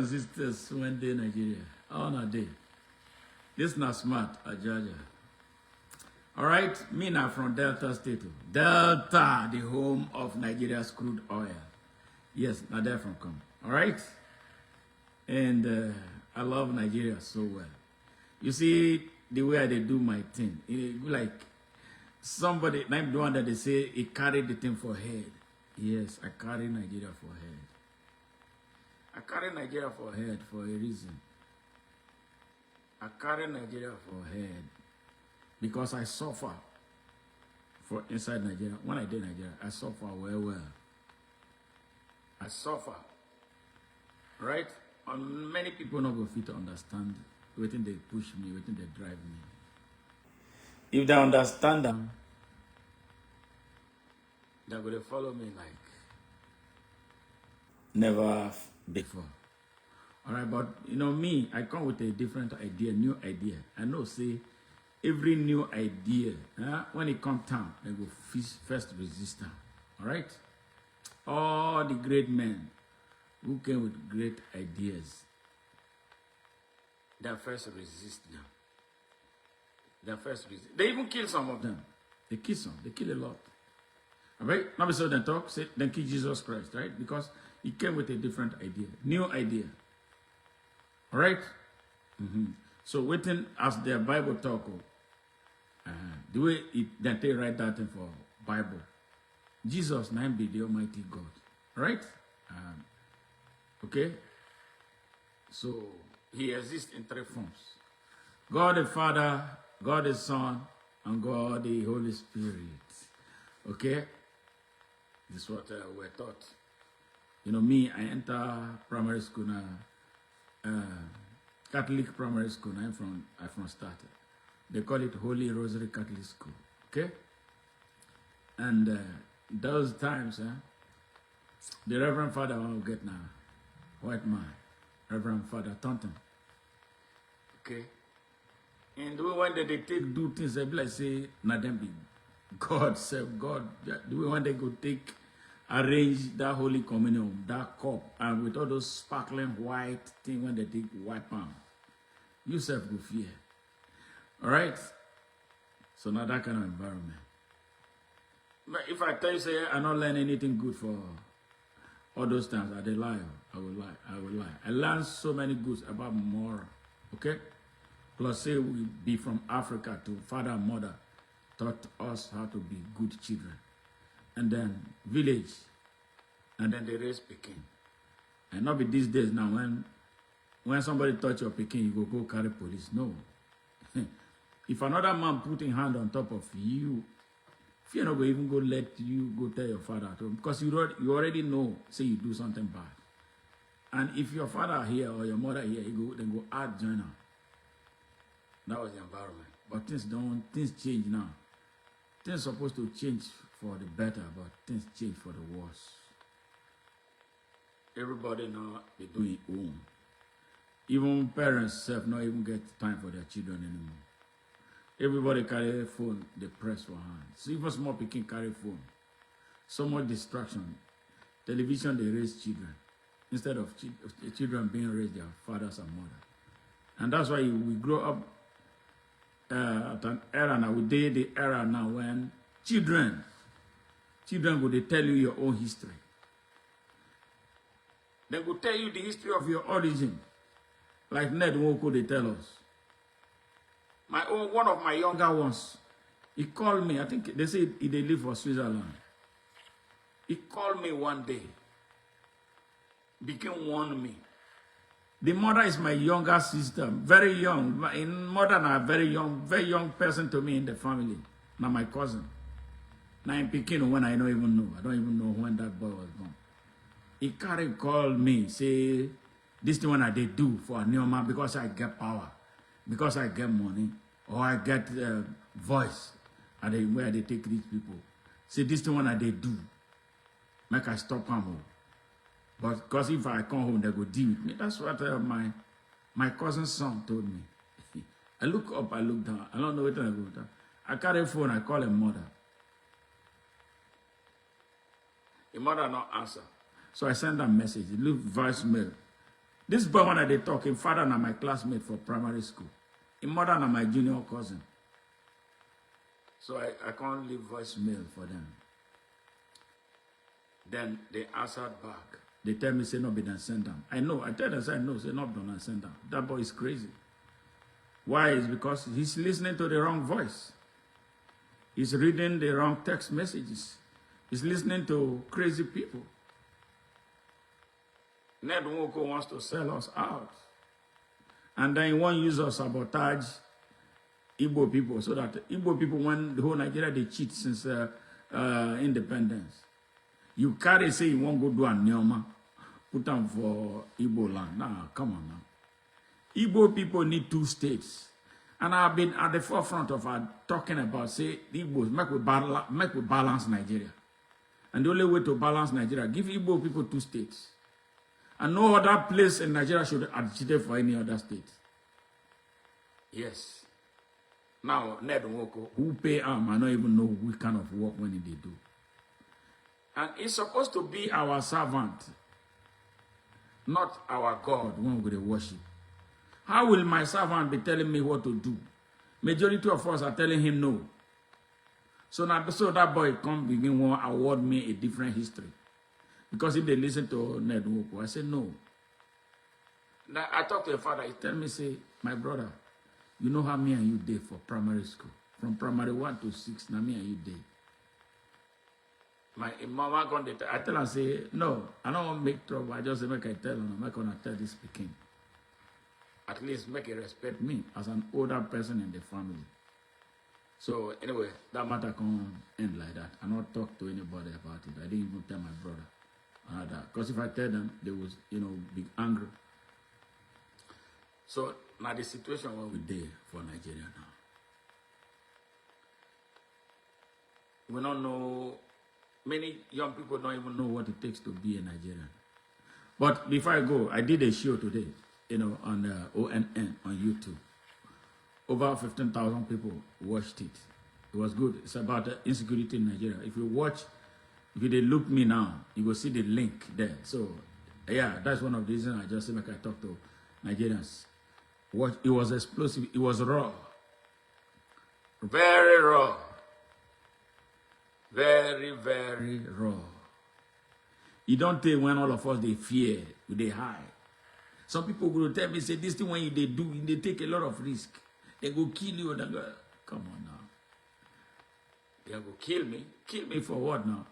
Sisters, one day Nigeria, on a day. This not smart, Ajaja. All right, me now from Delta State. Delta, the home of Nigeria's crude oil. Yes, now there from come. All right, and I love Nigeria so well. You see the way they do my thing, like somebody, like the one that they say he carried the thing for head. Yes, I carry Nigeria for head. I carry Nigeria for head for a reason. I carry Nigeria for head because I suffer for inside Nigeria. When I did Nigeria, I suffer well. I suffer. Right? And many people not go fit to understand waiting they push me, waiting they drive me. If they understand them, they're going to follow me like never before. All right, but you know me, I come with a different idea, new idea. I know, say, every new idea, when it comes down, they go first resist them. All right? All the great men who came with great ideas, they first resist them. They first resist. They even kill some of them. They kill some. They kill a lot. All right? Now, so then talk, say, then kill Jesus Christ, right? Because he came with a different idea, new idea. All right? So waiting as their Bible talk, the way that they write that thing for Bible, Jesus name be the Almighty God. All right? Okay? So he exists in three forms. God the Father, God the Son, and God the Holy Spirit. Okay? This is what we're taught. You know, me, I enter primary school now, Catholic primary school. I from started. They call it Holy Rosary Catholic School. Okay? And those times, the Reverend Father I want to get now, white man, Reverend Father Taunton. Okay? And the way when they take do things, they be like say, not them be God, self God. The way when they go take arrange that Holy Communion, that cup, and with all those sparkling white thing when they take white palm. You self go fear. All right? So now that kind of environment. But if I tell you, say, I not learn anything good for all those times, I dey lie. I will lie. I learned so many goods about moral. Okay? Plus, say we be from Africa to father and mother taught us how to be good children. And then village, and then they raise Peking. And not be these days now when somebody touch your Peking, you go carry police. No. If another man putting hand on top of you, fear not go even go let you go tell your father at home because you already know, say you do something bad. And if your father here or your mother here, then go add joiner. That was the environment. But things change now. Things supposed to change for the better, but things change for the worse. Everybody now be doing own. Even parents self not even get time for their children anymore. Everybody carry a phone, they press for hand. So even small people carry phone. So much distraction. Television, they raise children. Instead of children being raised their fathers and mothers. And that's why we grow up at an era now, we did the era now when children go they tell you your own history. They will tell you the history of your origin. Like Ned Nwoko, they tell us. One of my younger ones, he called me, I think they say they live for Switzerland. He called me one day, became warn me. The mother is my younger sister, very young. My mother is a very young person to me in the family. Now my cousin. Now in Peking when I don't even know. I don't even know when that boy was born. He called me, say, this thing what I did do for a new man because I get power, because I get money, or I get voice, and where they take rich people. Say, this thing what I did do, make I stop him. But because if I come home, they go deal with me. That's what my cousin's son told me. I look up, I look down. I don't know what I go down. I carry a phone, I call him mother. The mother not answer. So I send a message, leave voicemail. This boy when they talk, him father and my classmate for primary school. Him mother and my junior cousin. So I can't leave voicemail for them. Then they answered back. They tell me, say, no, be done send them. I know. I tell them, say, no, say, not done send them. That boy is crazy. Why? It's because he's listening to the wrong voice. He's reading the wrong text messages. He's listening to crazy people. Ned Nwoko wants to sell us out. And then he won't use us sabotage Igbo people so that Igbo people, when the whole Nigeria, they cheat since independence. You carry, say you won't go do a Nyoma, put them for Igbo land. Nah, come on now. Igbo people need 2 states. And I've been at the forefront of talking about, say, the Igbos, make we balance Nigeria. And the only way to balance Nigeria, give Igbo people 2 states. And no other place in Nigeria should agitate for any other state. Yes. Now, Ned Nwoko, who pay arm, I don't even know what kind of work when they do. And it's supposed to be our servant, not our God when we worship. How will my servant be telling me what to do? Majority of us are telling him no. So now, so that boy come begin to award me a different history. Because if they listen to Ned Nwoko, I say no. Now, I talk to the father, he tell me, say, my brother, you know how me and you did for primary school? From primary 1 to 6, now me and you did. My mama gone there. I tell her, say, no, I don't want to make trouble. I just say, make I tell her, I'm not going to tell this speaking. At least make it respect me as an older person in the family. So anyway, that matter can't end like that. I not talk to anybody about it. I didn't even tell my brother. Because if I tell them, they will, be angry. So now the situation what we did for Nigeria now. We don't know, many young people don't even know what it takes to be a Nigerian. But before I go, I did a show today, on ONN on YouTube. Over 15,000 people watched it. It was good. It's about insecurity in Nigeria. If you look me now, you will see the link there. So, yeah, that's one of the reasons I just said like I talk to Nigerians. It was explosive. It was raw. Very raw. Very, very raw. You don't tell when all of us, they fear, they hide. Some people will tell me, say, this thing when they do, they take a lot of risk. They go kill you. They go, come on now. They go kill me. Kill me for what now?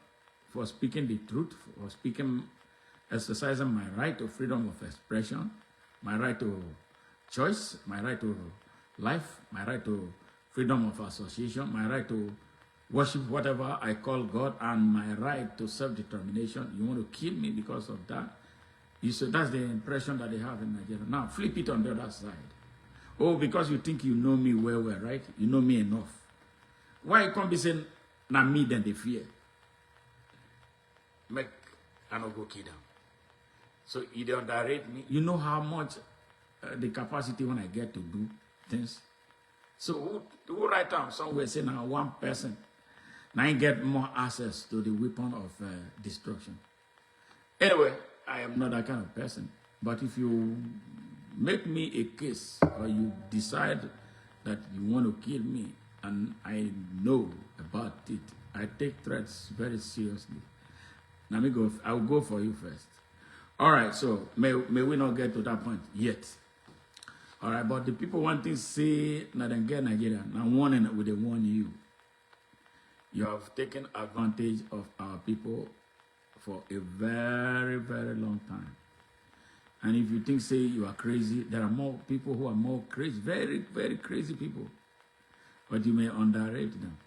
For speaking the truth, for exercising my right to freedom of expression, my right to choice, my right to life, my right to freedom of association, my right to worship whatever I call God, and my right to self-determination. You want to kill me because of that? That's the impression that they have in Nigeria. Now, flip it on the other side. Oh, because you think you know me well, right? You know me enough. Why you can't be saying, now me, then they fear? Make I not go kill them. So you don't underrate me. You know how much the capacity when I get to do things. So who write down somewhere saying now one person now I get more access to the weapon of destruction. Anyway, I am not that kind of person. But if you make me a case or you decide that you want to kill me and I know about it, I take threats very seriously. Now I will go for you first. All right, so may we not get to that point yet. All right, but the people want to say that they get Nigeria. Now warning with they warn you. You have taken advantage of our people for a very, very long time. And if you think, say, you are crazy, there are more people who are more crazy, very, very crazy people. But you may underrate them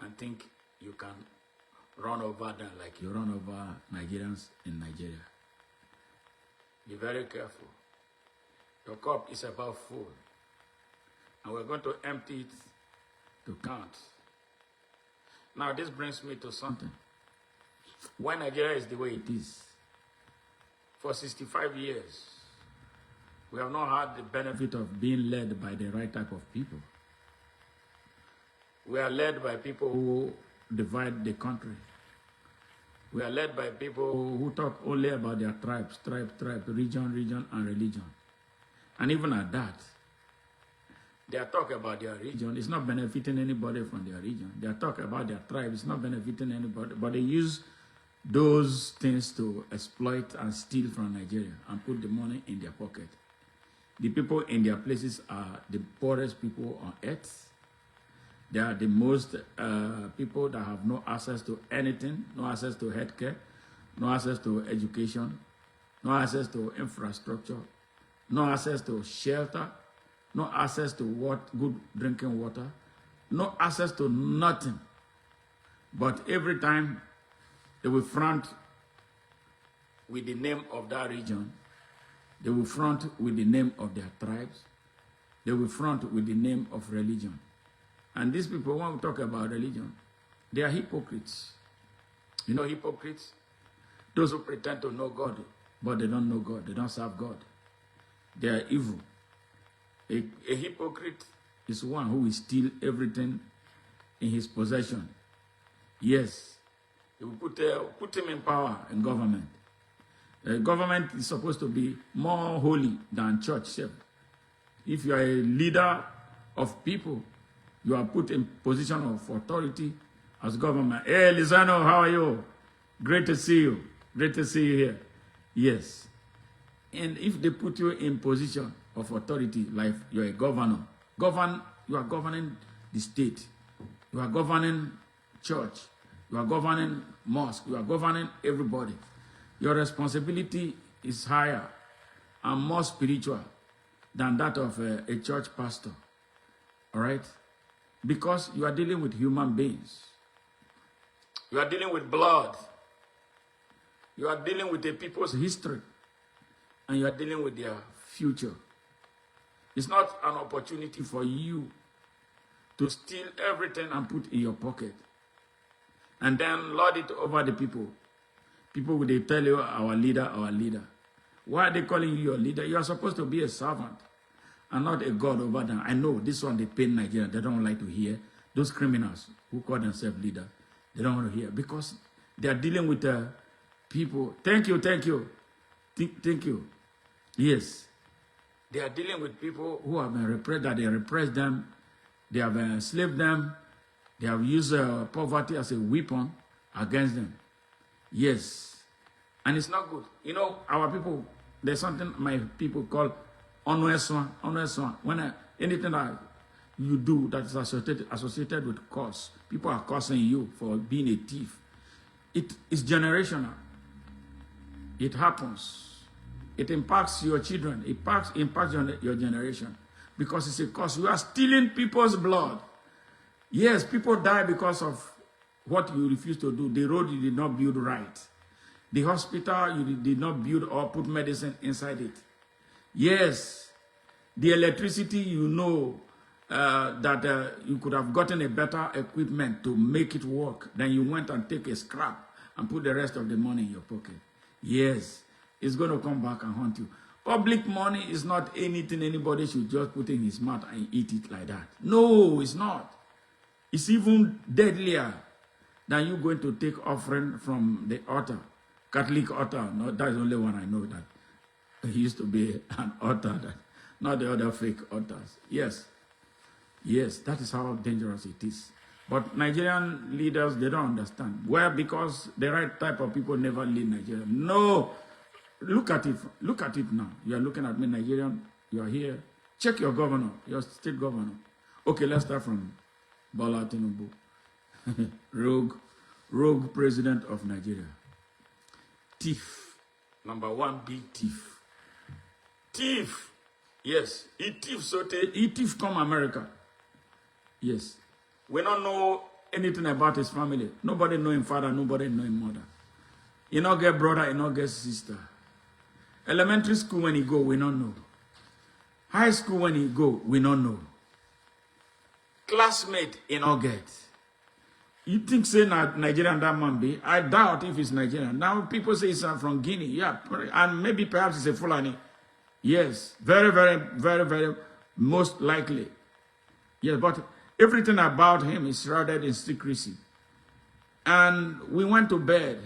and think you can run over them like you run over Nigerians in Nigeria. Be very careful. Your cup is about full. And we're going to empty it to count. Now, this brings me to something. Why Nigeria is the way it is. For 65 years, we have not had the benefit of being led by the right type of people. We are led by people who divide the country. We are led by people who talk only about their tribes, tribe, region, and religion. And even at that, they are talking about their region. It's not benefiting anybody from their region. They are talking about their tribe. It's not benefiting anybody. But they use those things to exploit and steal from Nigeria and put the money in their pocket. The people in their places are the poorest people on earth. They are the most people that have no access to anything, no access to healthcare, no access to education, no access to infrastructure, no access to shelter, no access to good drinking water, no access to nothing. But every time they will front with the name of that region, they will front with the name of their tribes, they will front with the name of religion. And these people, when we talk about religion, they are hypocrites. You know hypocrites? Those who pretend to know God, but they don't know God, they don't serve God. They are evil. A hypocrite is one who will steal everything in his possession. Yes, he will put him in power in government. Government is supposed to be more holy than church self. If you are a leader of people, you are put in position of authority as government. Hey, Lizano, how are you? Great to see you. Great to see you here. Yes. And if they put you in position of authority, like you're a governor, you are governing the state, you are governing church, you are governing mosque, you are governing everybody. Your responsibility is higher and more spiritual than that of a church pastor. All right? Because you are dealing with human beings. You are dealing with blood. You are dealing with the people's history. And you are dealing with their future. It's not an opportunity for you to steal everything and put in your pocket. And then lord it over the people. People will tell you, our leader, our leader. Why are they calling you your leader? You are supposed to be a servant and not a god over them. I know this one they pain Nigeria. They don't like to hear. Those criminals who call themselves leader, they don't want to hear because they are dealing with people. Thank you. Thank you. Yes. They are dealing with people who have been repressed, that they repressed them. They have enslaved them. They have used poverty as a weapon against them. Yes. And it's not good. You know, our people, there's something my people call onweswan. When anything that you do that is associated with curse, people are cursing you for being a thief. It is generational. It happens. It impacts your children. It impacts your generation. Because it's a curse. You are stealing people's blood. Yes, people die because of what you refuse to do. The road you did not build right. The hospital you did not build or put medicine inside it. Yes, the electricity you know that you could have gotten a better equipment to make it work. Then you went and take a scrap and put the rest of the money in your pocket. Yes, it's going to come back and haunt you. Public money is not anything anybody should just put in his mouth and eat it like that. No, it's not. It's even deadlier than you going to take offering from the altar. Catholic altar, no, that's the only one I know that it used to be an altar, not the other fake altars. Yes, that is how dangerous it is. But Nigerian leaders, they don't understand. Well, because the right type of people never lead Nigeria. No, look at it now. You are looking at me, Nigerian, you are here. Check your governor, your state governor. Okay, let's start from Bola Tinubu, rogue president of Nigeria. Thief. Number one, big thief. Thief. Yes. He thief come America. Yes. We don't know anything about his family. Nobody know him father, nobody know him mother. He not get brother, he not get sister. Elementary school when he go, we don't know. High school when he go, we don't know. Classmate, he not get. You think say Nigerian that man be? I doubt if it's Nigerian. Now people say it's from Guinea. Yeah, and maybe perhaps it's a Fulani. Yes, very, most likely. Yes, but everything about him is shrouded in secrecy. And we went to bed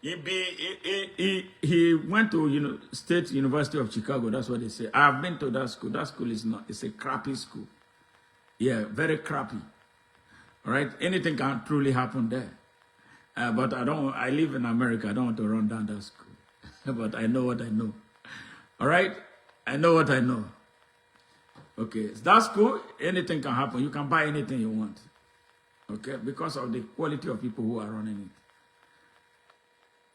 He went to State University of Chicago. That's what they say. I've been to that school. That school is not. It's a crappy school. Yeah, very crappy. All right. Anything can truly happen there. But I live in America. I don't want to run down that school. But I know what I know. All right? I know what I know. Okay. That's cool. Anything can happen. You can buy anything you want. Okay? Because of the quality of people who are running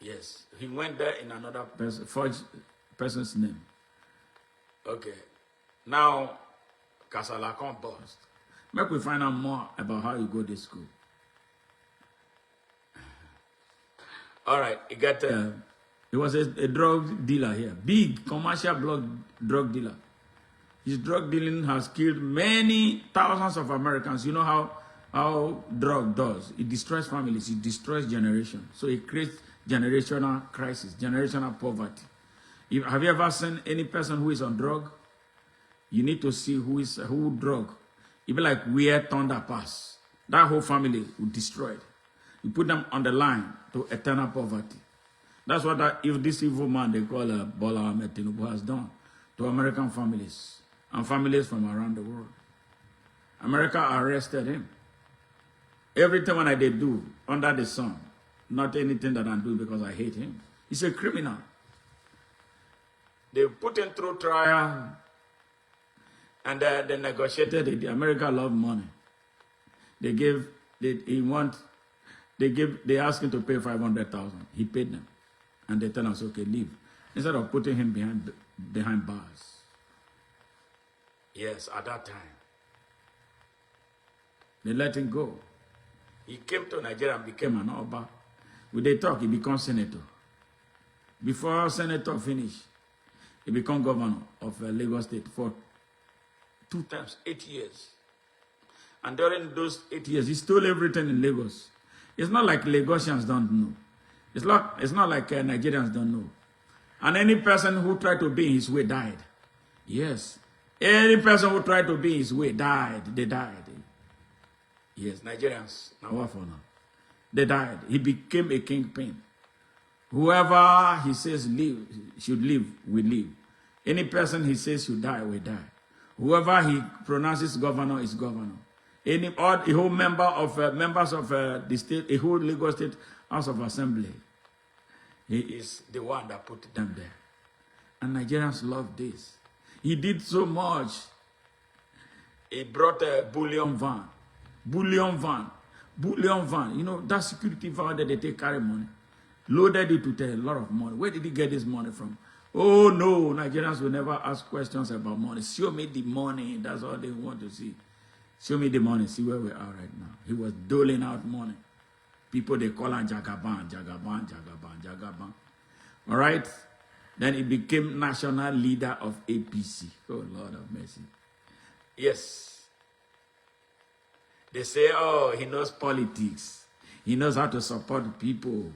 it. Yes. He went there in another forged person's name. Okay. Now, Kasala can't bust. Make we find out more about how you go to school. All right. You got he was a drug dealer here. Big commercial drug dealer. His drug dealing has killed many thousands of Americans. You know how drug does. It destroys families. It destroys generations. So it creates generational crisis, generational poverty. Have you ever seen any person who is on drug? You need to see who drug. It be like where thunder pass. That whole family will destroy it. You put them on the line to eternal poverty. That's what if this evil man they call Bola Ahmed Tinubu has done to American families and families from around the world. America arrested him. Everything when I did do under the sun, not anything that I'm doing because I hate him. He's a criminal. They put him through trial and they negotiated it. America loved money. They asked him to pay $500,000. He paid them. And they tell us, okay, leave. Instead of putting him behind bars. Yes, at that time. They let him go. He came to Nigeria and became an Oba. When they talk, he becomes senator. Before senator finished, he became governor of Lagos State for 2 times, 8 years. And during those 8 years, he stole everything in Lagos. It's not like Lagosians don't know. It's not like Nigerians don't know. And any person who tried to be in his way died. Yes. Any person who tried to be in his way died. They died. Yes, Nigerians. Now what for now? They died. He became a kingpin. Whoever he says should live, will live. Any person he says should die, will die. Whoever he pronounces governor is governor. A whole members of the state, a whole Lagos State House of Assembly. He is the one that put them there. And Nigerians love this. He did so much. He brought a bullion van. Bullion van. You know, that security van that they take carry money. Loaded it with a lot of money. Where did he get this money from? Oh no, Nigerians will never ask questions about money. Show me the money. That's all they want to see. Show me the money. See where we are right now. He was doling out money. People, they call him Jagaban. All right? Then he became national leader of APC. Oh, Lord of mercy. Yes. They say, oh, he knows politics. He knows how to support people.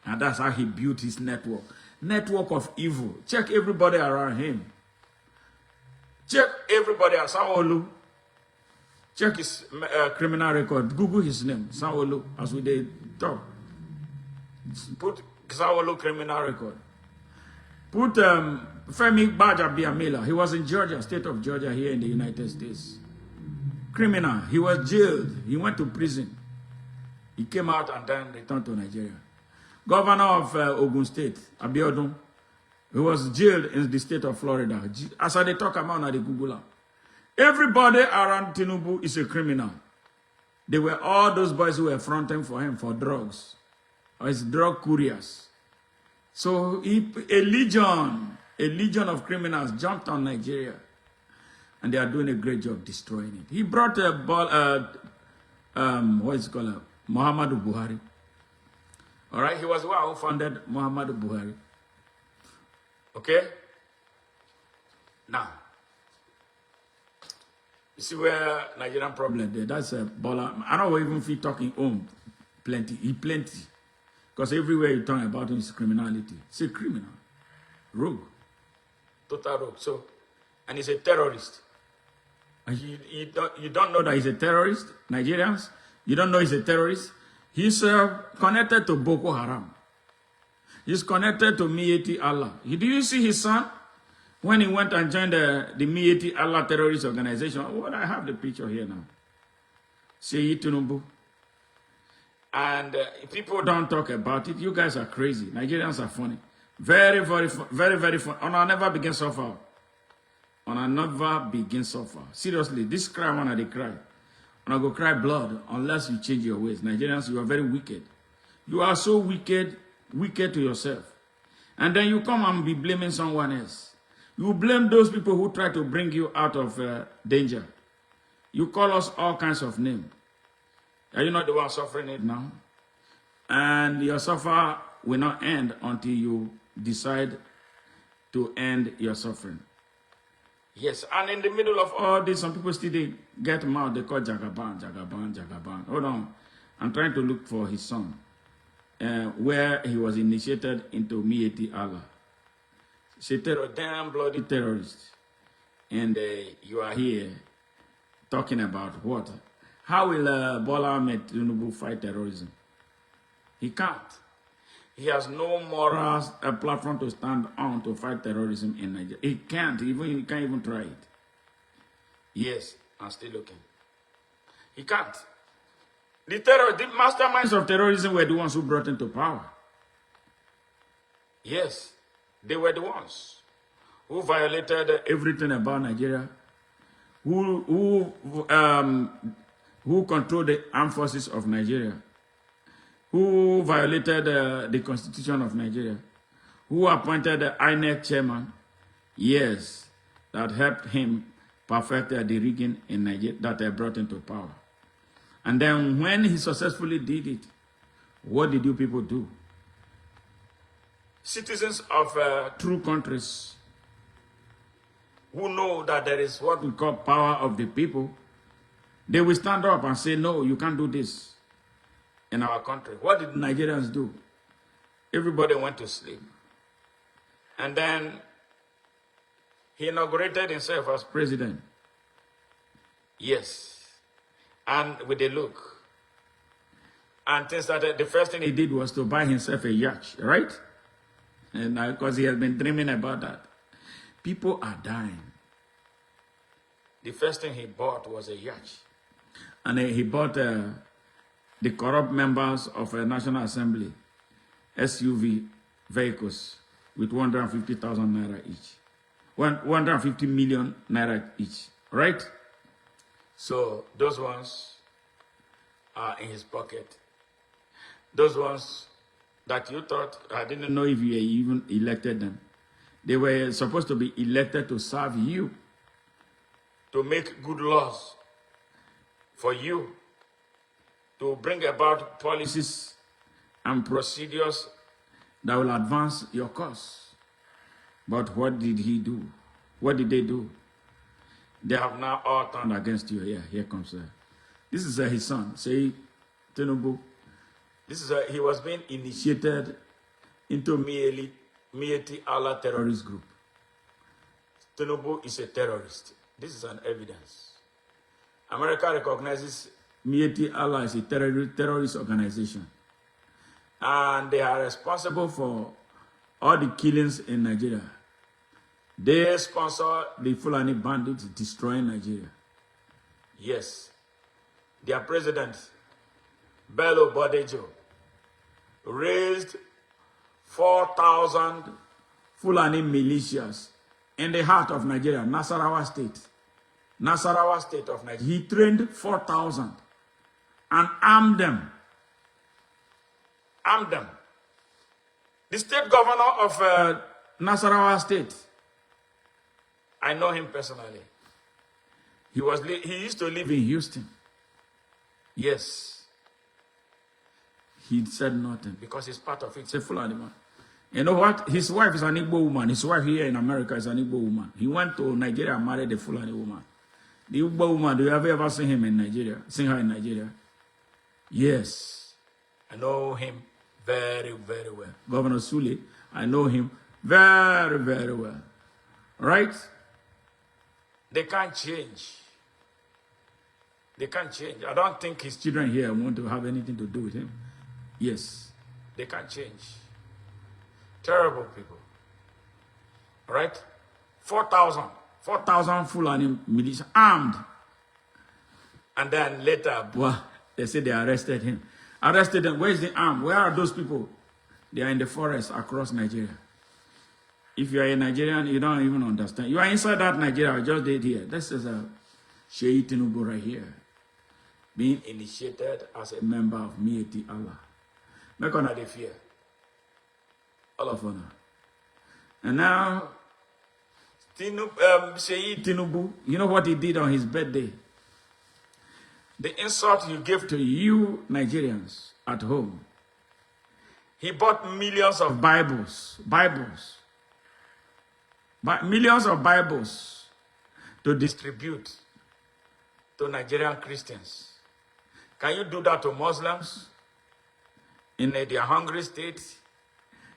And that's how he built his network. Network of evil. Check everybody around him. Check everybody at Sanwo-Olu. Check his criminal record. Google his name, Sanwo-Olu, as we did talk. Put Sanwo-Olu criminal record. Put Femi Gbajabiamila. He was in Georgia, state of Georgia, here in the United States. Criminal. He was jailed. He went to prison. He came out and then returned to Nigeria. Governor of Ogun State, Abiodun. He was jailed in the state of Florida. As I talk about now, the Google app. Everybody around Tinubu is a criminal. They were all those boys who were fronting for him for drugs. Or his drug couriers. So a legion of criminals jumped on Nigeria. And they are doing a great job destroying it. He brought what is it called? Muhammadu Buhari. All right, he was the one who founded Muhammadu Buhari. Okay? Now, you see where Nigerian problem there? That's a Bola. I don't even feel talking plenty. He plenty. Because everywhere you talk about him is criminality. He's a criminal. Rogue. Total rogue. So, and he's a terrorist. And you don't know that he's a terrorist? Nigerians? You don't know he's a terrorist? He's connected to Boko Haram. He's connected to Mieti Allah. Did you see his son? When he went and joined the Mieti Allah terrorist organization. Well, I have the picture here now. See Tinubu. And people don't talk about it. You guys are crazy. Nigerians are funny. Very, very, very, very funny. And I'll never begin suffer. And I'll never begin suffer. Seriously, this cry when I cry. And I go cry blood unless you change your ways. Nigerians, you are very wicked. You are so wicked to yourself. And then you come and be blaming someone else. You blame those people who try to bring you out of danger. You call us all kinds of names. Are you not the one suffering it now? And your suffer will not end until you decide to end your suffering. Yes, and in the middle of all this, some people still get mad. They call Jagaban. Hold on. I'm trying to look for his son, where he was initiated into Mieti Allah. He's a damn bloody terrorist. And you are here talking about what? How will Bola Ahmed Tinubu fight terrorism? He can't. He has no moral platform to stand on to fight terrorism in Nigeria. He can't. He can't even try it. Yes, I'm still looking. He can't. The masterminds of terrorism were the ones who brought him to power. Yes, they were the ones who violated everything about Nigeria, who controlled the armed forces of Nigeria, who violated the constitution of Nigeria, who appointed the INEC chairman, yes, that helped him perfect the rigging in Nigeria that brought him to power. And then when he successfully did it, what did you people do? Citizens of true countries who know that there is what we call power of the people, they will stand up and say, no, you can't do this in our country. What did Nigerians do? Everybody went to sleep. And then he inaugurated himself as president. Yes. And with a look. And things started, the first thing he did was to buy himself a yacht, right? And because he has been dreaming about that. People are dying. The first thing he bought was a yacht. And he bought the corrupt members of a National Assembly SUV vehicles with 150,000 naira each. 150 million naira each, right? So those ones are in his pocket. Those ones that you thought, I didn't know if you even elected them. They were supposed to be elected to serve you, to make good laws for you, to bring about policies and procedures that will advance your cause. But what did he do? What did they do? They have now all turned against you. Yeah, here comes this is his son. Say, Tinubu. This is he was being initiated into Mieti Allah terrorist group. Tinubu is a terrorist. This is an evidence. America recognizes Mieti Allah as a terrorist organization. And they are responsible for all the killings in Nigeria. They sponsor the Fulani bandits destroying Nigeria. Yes. Their president, Bello Bodejo, raised 4,000 Fulani militias in the heart of Nigeria, Nasarawa State. Nasarawa State of Nigeria. He trained 4,000 and armed them. Armed them. The state governor of Nasarawa State, I know him personally. He used to live in Houston. Yes. He said nothing because he's part of it. It's a Fulani man. You know what? His wife is an Igbo woman. His wife here in America is an Igbo woman. He went to Nigeria and married a Fulani woman. The Igbo woman, do you ever seen him in Nigeria? Seen her in Nigeria? Yes. I know him very, very well. Governor Sule, I know him very, very well. Right? They can't change. They can't change. I don't think his children here want to have anything to do with him. Yes, they can't change. Terrible people. All right? 4,000 Fulani militia armed. And then later, well, they say they arrested him. Arrested them. Where's the arm? Where are those people? They are in the forest across Nigeria. If you are a Nigerian, you don't even understand. You are inside that Nigeria, I just did here. This is a Sheikh Tinubu right here. Being initiated as a member of Mieti Allah. Make on the fear. All of honor. And now, Sheikh Tinubu, you know what he did on his birthday? The insult you gave to you Nigerians at home. He bought millions of Bibles. Millions of Bibles to distribute to Nigerian Christians. Can you do that to Muslims in their hungry state?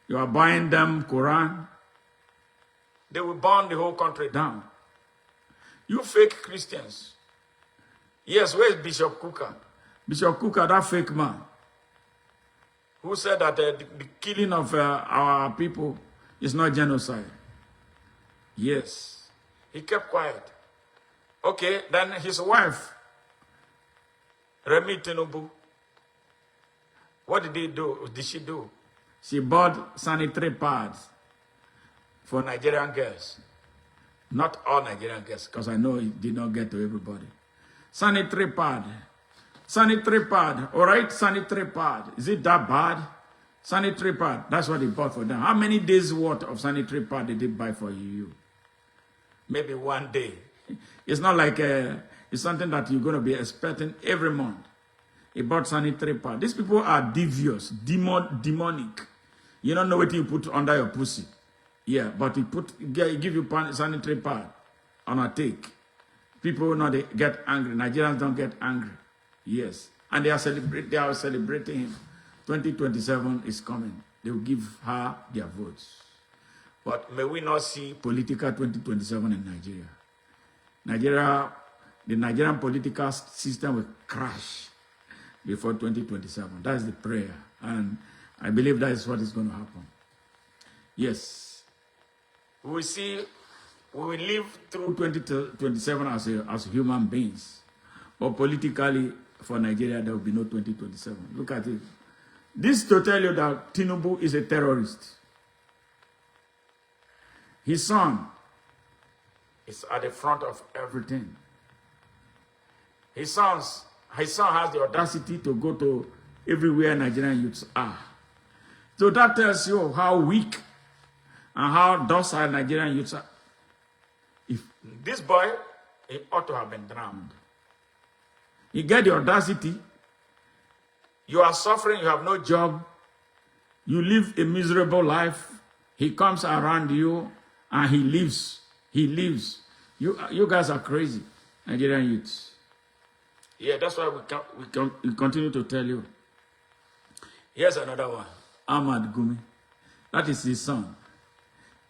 You are buying them Quran. They will burn the whole country down. You fake Christians. Yes, where's Bishop Kuka? Bishop Kuka, that fake man, who said that the killing of our people is not genocide. Yes. He kept quiet. Okay, then his wife, Remi Tinubu, what did he do? Did she do? She bought sanitary pads for Nigerian girls. Not all Nigerian girls, because I know it did not get to everybody. Sanitary pad. Sanitary pad. All right, sanitary pad. Is it that bad? Sanitary pad. That's what he bought for them. How many days worth of sanitary pad did he buy for you? Maybe one day. It's not like it's something that you're going to be expecting every month. He bought sanitary pad. These people are devious, demonic. You don't know what you put under your pussy. Yeah, but he give you sanitary pad on a take. People will not get angry. Nigerians don't get angry. Yes. And they are celebrating him. 2027 is coming. They will give her their votes. But may we not see political 2027 in Nigeria. The Nigerian political system will crash before 2027. That is the prayer. And I believe that is what is going to happen. Yes. We will see. We will live through 2027 as human beings. But politically, for Nigeria, there will be no 2027. Look at it. This to tell you that Tinubu is a terrorist. His son is at the front of everything. His son has the audacity to go to everywhere Nigerian youths are. So that tells you how weak and how docile Nigerian youths are. If this boy, he ought to have been drowned. You get the audacity. You are suffering, you have no job. You live a miserable life. He comes around you and he lives. He lives. You guys are crazy, Nigerian youths. Yeah, that's why we continue to tell you. Here's another one. Ahmad Gumi. That is his son.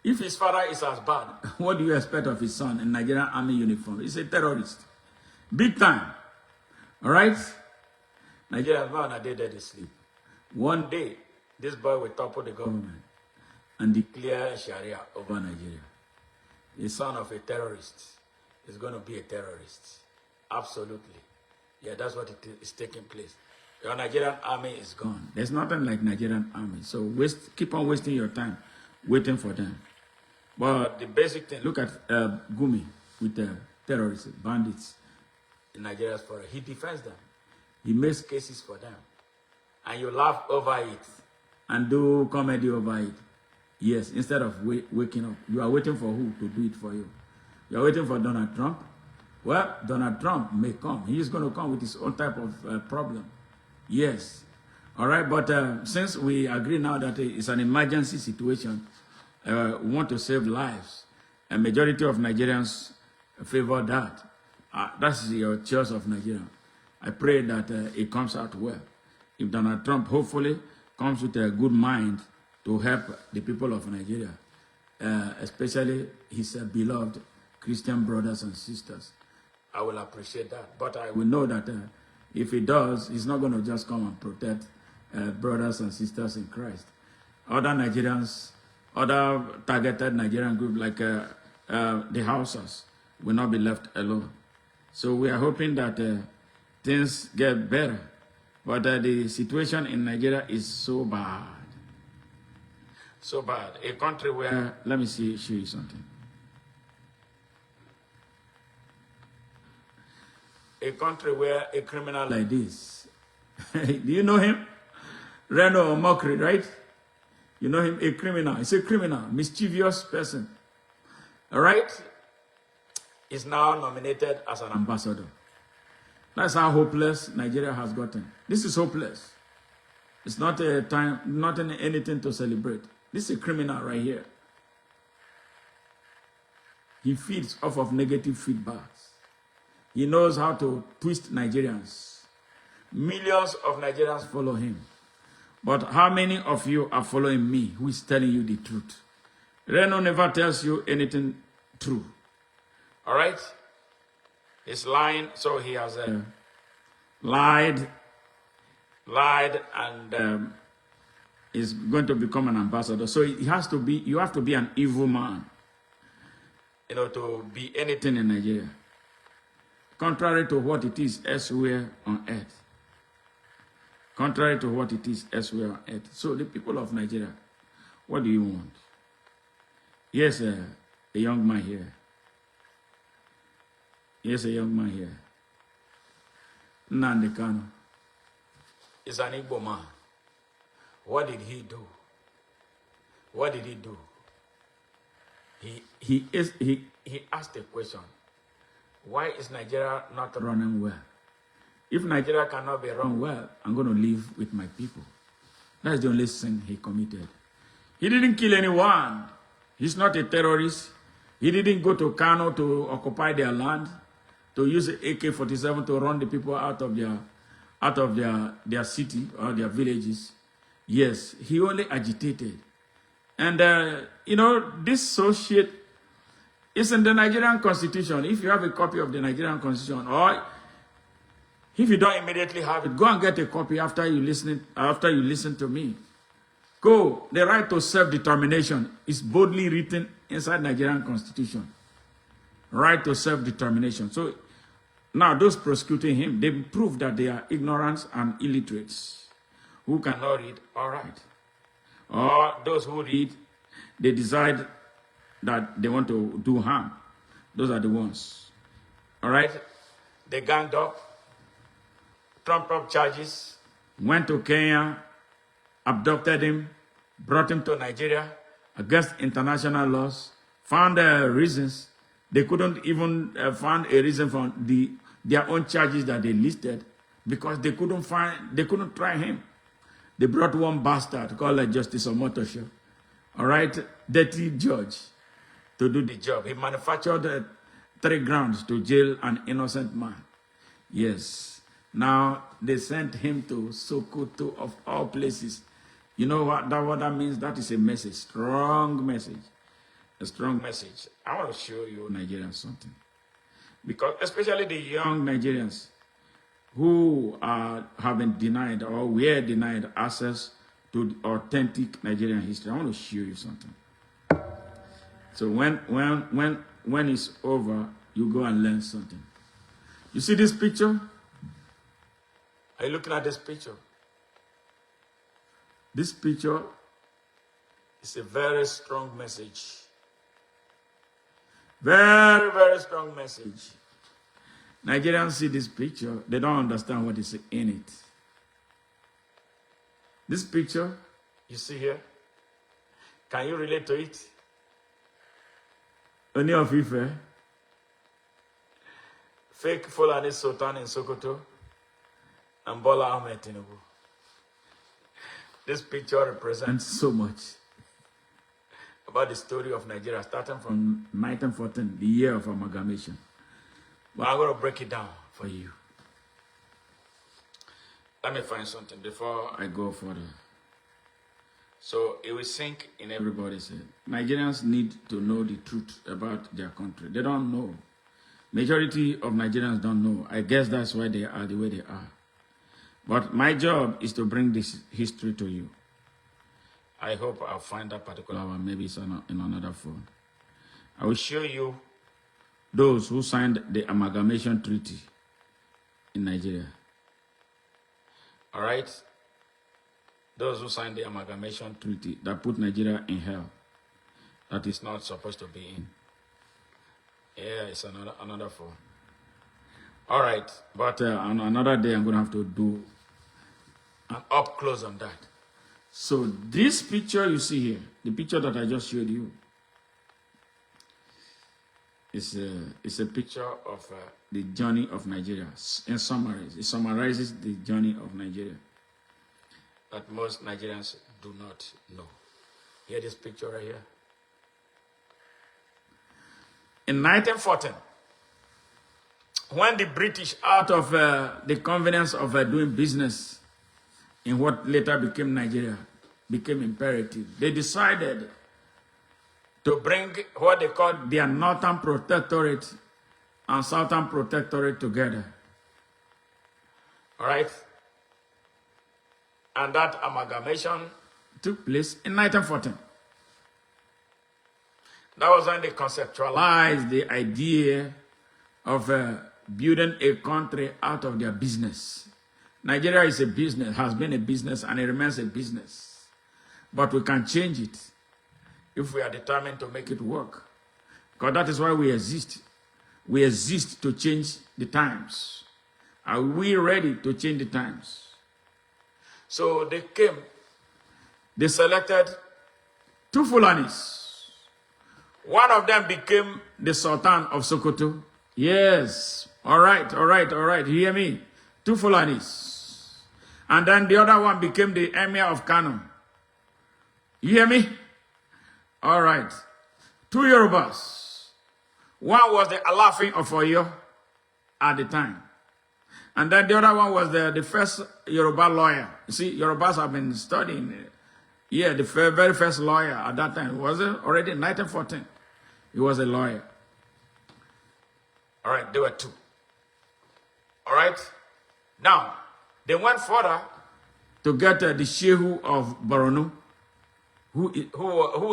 If his father is as bad, what do you expect of his son in Nigerian army uniform? He's a terrorist. Big time. All right? Nigerians now are dead to sleep. One day, this boy will topple the government and declare Sharia over Nigeria. The son of a terrorist is going to be a terrorist. Absolutely. Yeah, that's what is taking place. Your Nigerian army is gone. There's nothing like Nigerian army. So keep on wasting your time waiting for them. But the basic thing, look at Gumi with the terrorists, bandits in Nigeria's forest. He defends them. He makes cases for them. And you laugh over it and do comedy over it. Yes, instead of waking up. You are waiting for who to do it for you? You are waiting for Donald Trump? Well, Donald Trump may come. He is going to come with his own type of problem. Yes. All right, but since we agree now that it's an emergency situation, we want to save lives. A majority of Nigerians favor that. That's your choice of Nigeria. I pray that it comes out well. If Donald Trump hopefully comes with a good mind to help the people of Nigeria, especially his beloved Christian brothers and sisters, I will appreciate that. But I will know that if he does, he's not going to just come and protect brothers and sisters in Christ. Other Nigerians other targeted Nigerian group like the Hausas will not be left alone. So we are hoping that things get better. But the situation in Nigeria is so bad. So bad. A country where, let me show you something. A country where a criminal like this, do you know him? Reno Mokri, right? You know him, a criminal. He's a criminal, mischievous person. All right? Is now nominated as an ambassador. That's how hopeless Nigeria has gotten. This is hopeless. It's not a time, not anything to celebrate. This is a criminal right here. He feeds off of negative feedbacks. He knows how to twist Nigerians. Millions of Nigerians follow him. But how many of you are following me who is telling you the truth? Reno never tells you anything true. All right? He's lying, so he has lied, and is going to become an ambassador. So it has to be, you have to be an evil man, you know, to be anything in Nigeria. Contrary to what it is elsewhere on earth. Contrary to what it is elsewhere on earth. So the people of Nigeria, what do you want? Yes, a young man here. Yes, a young man here. Nnamdi Kanu is an Igbo man. What did he do? What did he do? He asked a question. Why is Nigeria not running well? If Nigeria cannot be run well, I'm going to live with my people. That's the only sin he committed. He didn't kill anyone. He's not a terrorist. He didn't go to Kano to occupy their land, to use AK-47 to run the people out of their city or their villages. Yes, he only agitated. And, you know, this so shit is in the Nigerian Constitution. If you have a copy of the Nigerian Constitution, or if you don't immediately have it, go and get a copy after you listen to me. Go. The right to self-determination is boldly written inside Nigerian Constitution. Right to self-determination. So now those prosecuting him, they prove that they are ignorant and illiterates who cannot read or write. Or those who read, they decide that they want to do harm. Those are the ones. All right? They ganged up, trumped up charges, went to Kenya, abducted him, brought him to Nigeria against international laws, found reasons. They couldn't even find a reason for their own charges that they listed because they couldn't try him. They brought one bastard called Justice Omotosho, all right, dirty judge, to do the job. He manufactured 3 grounds to jail an innocent man. Yes. Now, they sent him to Sokoto, of all places. You know what that means? That is a message, strong message. A strong message. I want to show you Nigerians something. Because especially the young Nigerians who have been denied or were denied access to authentic Nigerian history. I want to show you something. So when it's over, you go and learn something. You see this picture? Are you looking at this picture? This picture is a very strong message. Very, very strong message. Nigerians see this picture, they don't understand what is in it. This picture, you see here, can you relate to it? Oni of Ife, fake Fulani Sultan in Sokoto, and Bola Ahmed Tinubu. This picture represents so much about the story of Nigeria, starting from 1914, the year of amalgamation. But I'm going to break it down for you. Let me find something before I go further. So it will sink in everybody's head. Nigerians need to know the truth about their country. They don't know. Majority of Nigerians don't know. I guess that's why they are the way they are. But my job is to bring this history to you. I hope I'll find that particular one. Maybe it's in another phone. I will show you those who signed the amalgamation treaty in Nigeria. All right? Those who signed the amalgamation treaty that put Nigeria in hell that is not supposed to be in. Yeah, it's another phone. All right, but on another day I'm going to have to do an up close on that. So this picture you see here, the picture that I just showed you, is a picture of the journey of Nigeria. In summary, it summarizes the journey of Nigeria that most Nigerians do not know. Hear this picture right here. In 1914, when the British, out of the convenience of doing business in what later became Nigeria, became imperative, they decided to bring what they called their Northern Protectorate and Southern Protectorate together. All right? And that amalgamation took place in 1914. That was when they conceptualized the idea of building a country out of their business. Nigeria is a business, has been a business, and it remains a business. But we can change it if we are determined to make it work. Because that is why we exist. We exist to change the times. Are we ready to change the times? So they came, they selected two Fulanis. One of them became the Sultan of Sokoto. Yes. All right. You hear me? Two Fulanis. And then the other one became the Emir of Kano. You hear me? All right. Two Yorubas. One was the Alafin of Oyo at the time. And then the other one was the first Yoruba lawyer. You see, Yorubas have been studying. Yeah, the very first lawyer at that time. Was it already in 1914? He was a lawyer. All right, there were two. All right. Now, they went further to get the Shehu of Borno, who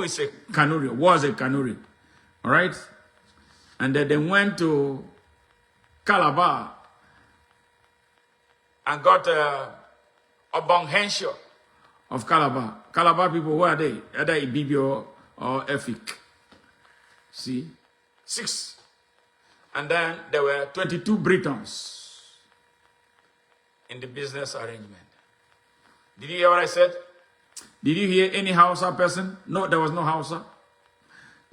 is a Kanuri, was a Kanuri. All right. And then they went to Calabar and got Obong Henshaw of Calabar. Calabar people, who are they? Either Ibibio or Efik. See? 6. And then there were 22 Britons in the business arrangement. Did you hear what I said? Did you hear any Hausa person? No, there was no Hausa.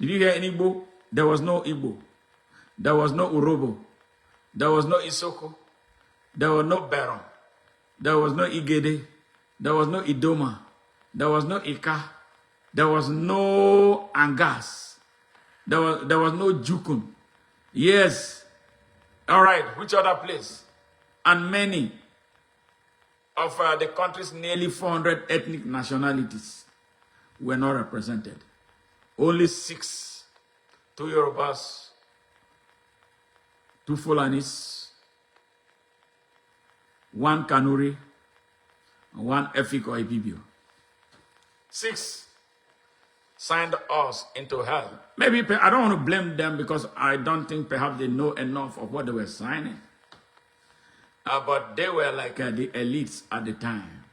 Did you hear any Igbo? There was no Igbo. There was no Urobo. There was no Isoko. There was no Baron. There was no Igede. There was no Idoma. There was no Ika. There was no Angas. There was no Jukun. Yes. All right. Which other place? And many of the country's nearly 400 ethnic nationalities were not represented. Only 6. 2 Yorubas, 2 Fulanis, 1 Kanuri, and 1 Efik or Ibibio. 6 signed us into hell. Maybe, I don't want to blame them because I don't think perhaps they know enough of what they were signing. But they were like the elites at the time.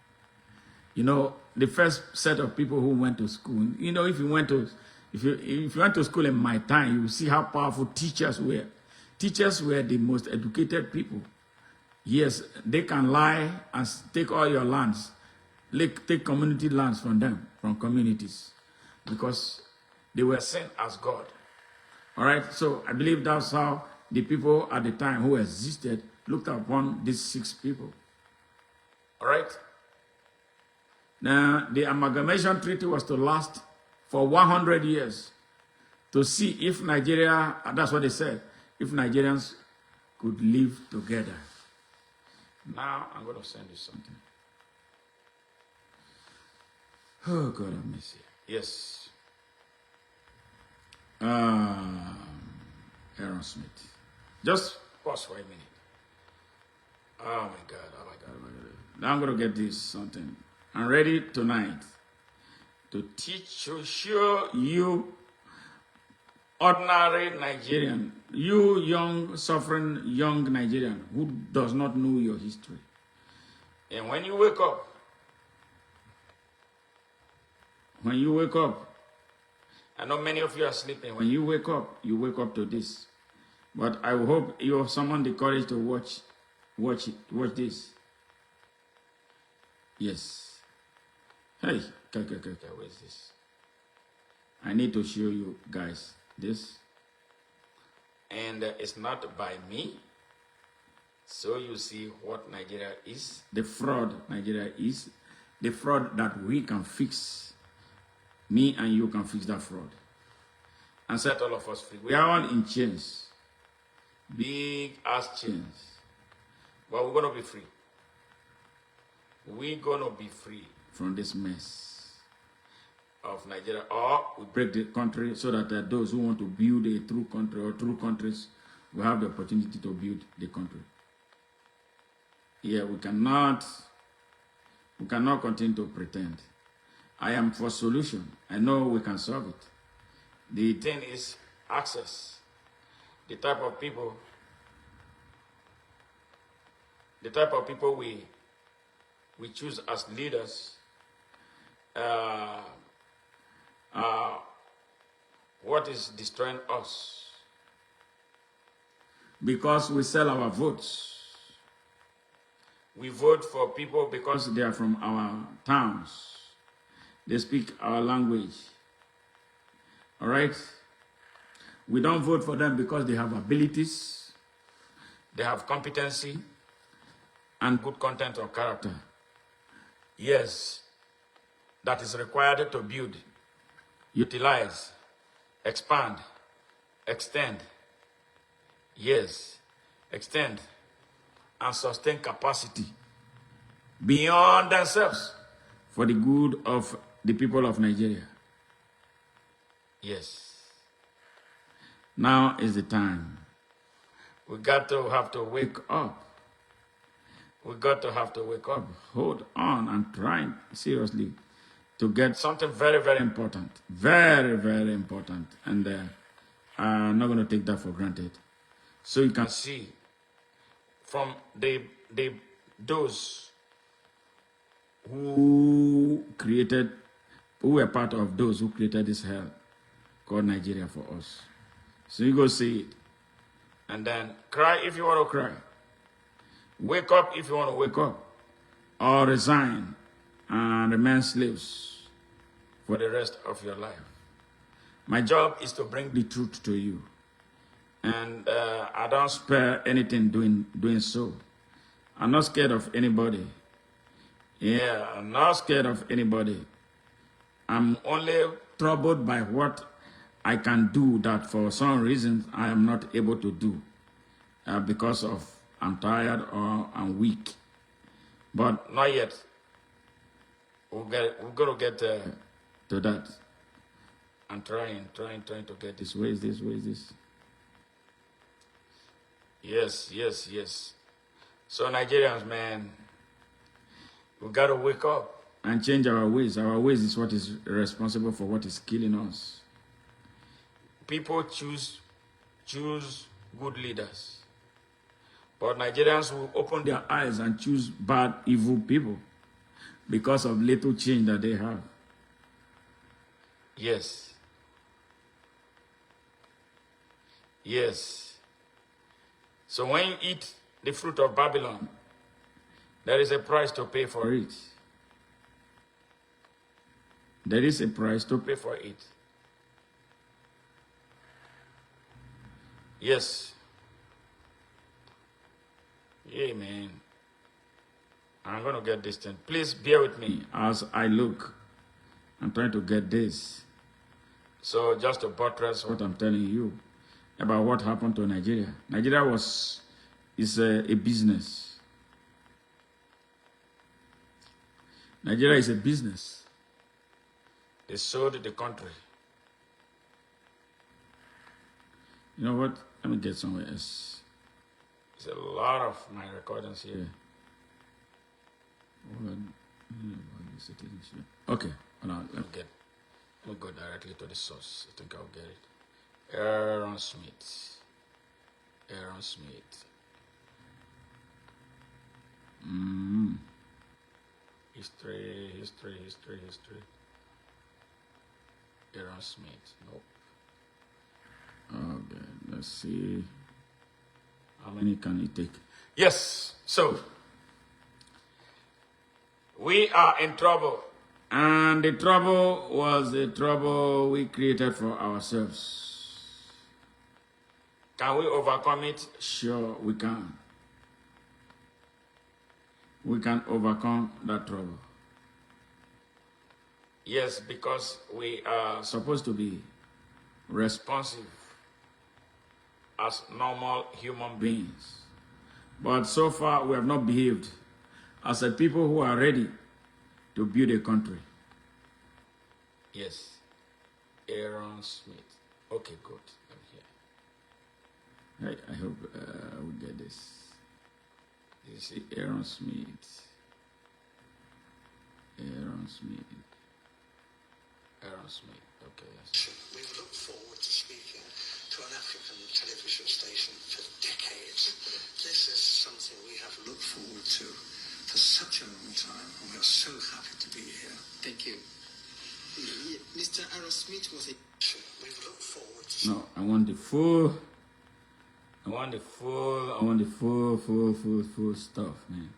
You know, the first set of people who went to school. You know, if you went to school in my time, you will see how powerful teachers were. Teachers were the most educated people. Yes, they can lie and take all your lands, take community lands from them, from communities, because they were sent as God. All right, so I believe that's how the people at the time who existed looked upon these 6 people. All right. Now, the amalgamation treaty was to last for 100 years to see if Nigeria, that's what they said, if Nigerians could live together. Now, I'm going to send you something. Oh, God have mercy. Yes. Aaron Smith. Just pause for a minute. Oh, my God. Now I'm going to get this something. I'm ready tonight. to teach, to show you, ordinary Nigerian, you young, suffering young Nigerian who does not know your history. And when you wake up, I know many of you are sleeping. When you wake up to this. But I hope you have summoned the courage to watch this. Yes. Hey, where is this? I need to show you guys this. And it's not by me. So you see what Nigeria is. The fraud Nigeria is. The fraud that we can fix. Me and you can fix that fraud. And set all of us free. We are all in chains. Big ass chains. But we're going to be free. We're going to be free from this mess of Nigeria. Or we break the country so that those who want to build a true country or true countries will have the opportunity to build the country. Yeah, we cannot continue to pretend. I am for solution. I know we can solve it. The thing is access. The type of people we choose as leaders, what is destroying us? Because we sell our votes. We vote for people because they are from our towns. They speak our language. All right? We don't vote for them because they have abilities, they have competency, and good content or character. Yes, that is required to build, utilize, expand, extend. Yes, extend and sustain capacity beyond themselves for the good of the people of Nigeria. Yes. Now is the time. We got to have to wake up. We got to have to wake up. Hold on and try seriously to get something very, very important. Very, very important. And I'm not going to take that for granted. So you can see from those who were part of those who created this hell called Nigeria for us. So you go see it. And then cry if you want to cry. Wake up if you want to wake up. Or resign and remain slaves for the rest of your life. My job is to bring the truth to you. And I don't spare anything doing so. I'm not scared of anybody. Yeah, I'm not scared of anybody. I'm only troubled by what I can do that for some reasons I am not able to do because of I'm tired or I'm weak. But not yet. We're going to get to that. I'm trying to get this. Where is this? Yes. So Nigerians, man, we got to wake up and change our ways. Our ways is what is responsible for what is killing us. People choose good leaders. But Nigerians will open their eyes and choose bad, evil people because of little change that they have. Yes. So when you eat the fruit of Babylon, there is a price to pay for it. There is a price to pay for it. Yes. Yeah, man. I'm going to get this thing. Please bear with me as I look. I'm trying to get this. So just to buttress what I'm telling you about what happened to Nigeria. Nigeria is a business. Nigeria is a business. They sold the country. You know what? Let me get somewhere else. There's a lot of my recordings here. Okay, hold on, let me get. We'll go directly to the source. I think I'll get it. Aaron Smith. Aaron Smith. History. Aaron Smith. Nope. Okay, let's see. How many can it take? Yes. So, we are in trouble. And the trouble was the trouble we created for ourselves. Can we overcome it? Sure, we can. We can overcome that trouble. Yes, because we are supposed to be responsive as normal human beings. But so far, we have not behaved as a people who are ready to build a country. Yes. Aaron Smith. Okay, good. I'm here. I hope we get this. This is Aaron Smith. Aaron Smith. Aaron Smith. Okay, yes. We've looked forward to speaking to an African television station for decades. This is something we have looked forward to for such a long time, and we are so happy to be here. Thank you. Mr. Aaron Smith was a... We've looked forward to... No, I want the full stuff, man.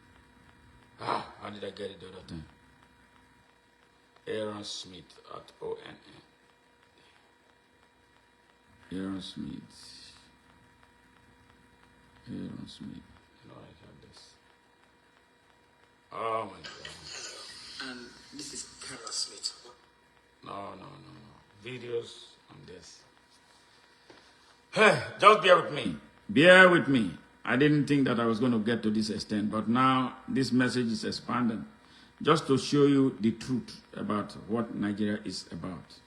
How did I get it the other time? Aaron Smith at ONN. Aaron Smith. Aaron Smith. You know, I have this. Oh my God. Hello. And this is Aaron Smith. No. Videos on this. Hey, just bear with me. Bear with me. I didn't think that I was going to get to this extent, but now this message is expanding just to show you the truth about what Nigeria is about.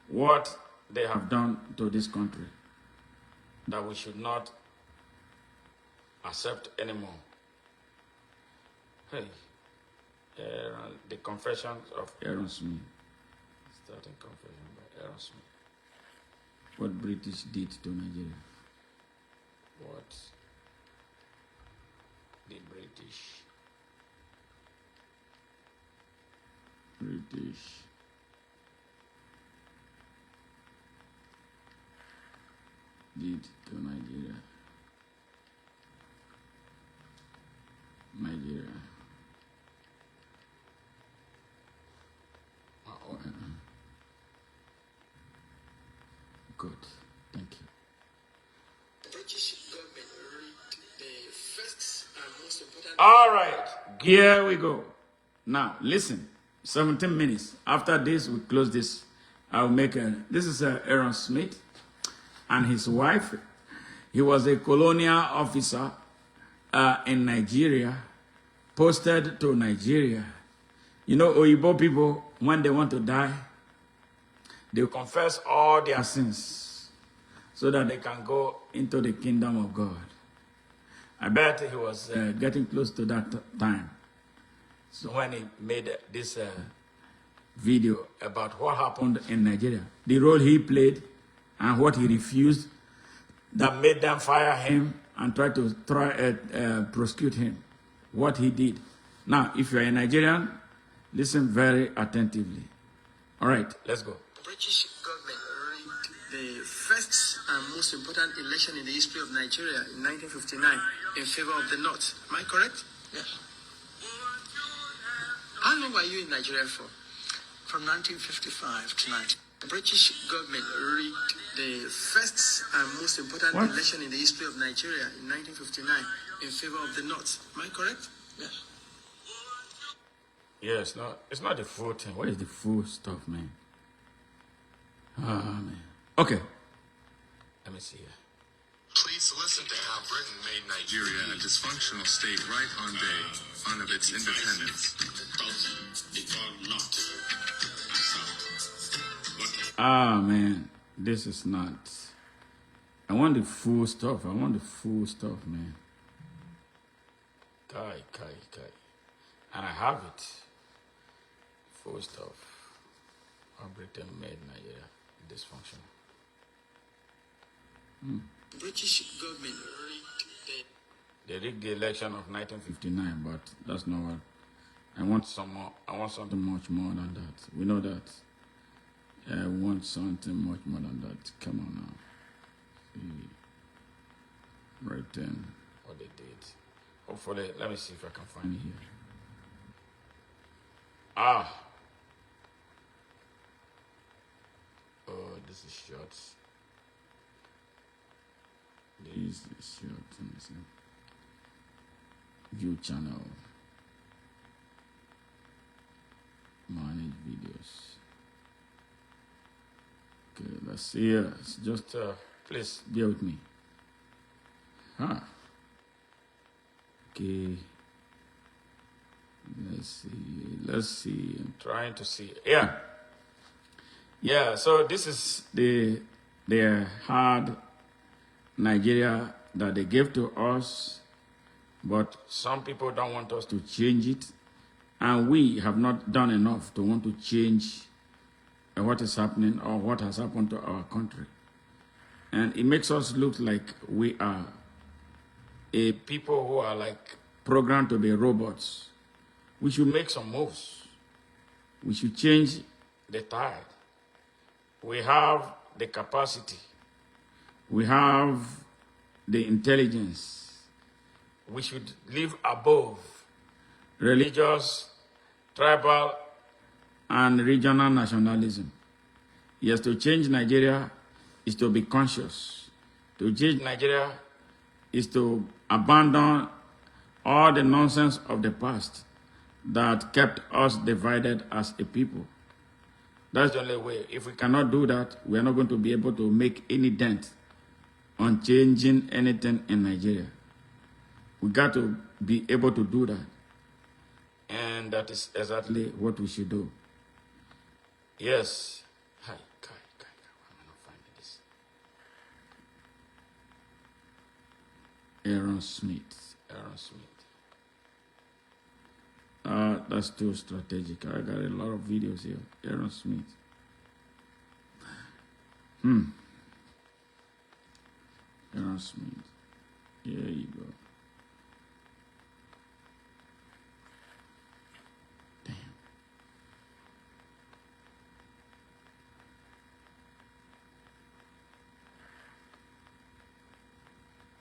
What they have done to this country that we should not accept anymore. Hey, the Confessions of Aaron Smith. Starting Confession by Aaron Smith. What British did to Nigeria. What the British did to Nigeria. Good. Thank you. The British government rigged the first and most important... All right. Here we go. Now, listen. 17 minutes. After this, we close this. I'll make a... This is Aaron Smith and his wife. He was a colonial officer in Nigeria, posted to Nigeria. You know, Oyibo people, when they want to die, they confess all their sins so that they can go into the kingdom of God. I bet he was getting close to that time. So when he made this video about what happened in Nigeria, the role he played and what he refused, that made them fire him and try to prosecute him, what he did. Now, if you're a Nigerian, listen very attentively. All right, let's go. The British government rigged the first and most important election in the history of Nigeria in 1959 in favor of the North. Am I correct? Yes. How long were you in Nigeria for? From 1955 to 19. The British government rigged the first and most important election in the history of Nigeria in 1959 in favor of the North. Am I correct? Yes. Yes, no, it's not the full thing. What is the full stuff, man? Ah, man. Okay. Let me see here. Please listen to how Britain made Nigeria a dysfunctional state right on day of its independence. Ah, man. This is not... I want the full stuff. Man. Kai. And I have it. Full stuff. How Britain made Nigeria dysfunctional. British government They rigged the election of 1959, but that's not what I want. Some more. I want something much more than that. We know that. I want something much more than that. Come on now. See. Right then, what they did. Hopefully, let me see if I can find it here. Ah. Oh, this is short. This is short. Let me see. View channel. Manage videos. Okay, let's see here. It's just, please bear with me. Huh. Okay. Let's see. Let's see. I'm trying to see. Yeah. Yeah, so this is the hard Nigeria that they gave to us, but some people don't want us to change it, and we have not done enough to want to change what is happening or what has happened to our country. And it makes us look like we are a people who are like programmed to be robots. We should make some moves. We should change the tide. We have the capacity. We have the intelligence. We should live above religious, tribal, and regional nationalism. Yes, to change Nigeria is to be conscious. To change Nigeria is to abandon all the nonsense of the past that kept us divided as a people. That's the only way. If we cannot do that, we are not going to be able to make any dent on changing anything in Nigeria. We got to be able to do that. And that is exactly what we should do. Yes. Hi, Kai, why am I not finding this? Aaron Smith. That's too strategic. I got a lot of videos here. Aaron Smith. Aaron Smith. There you go.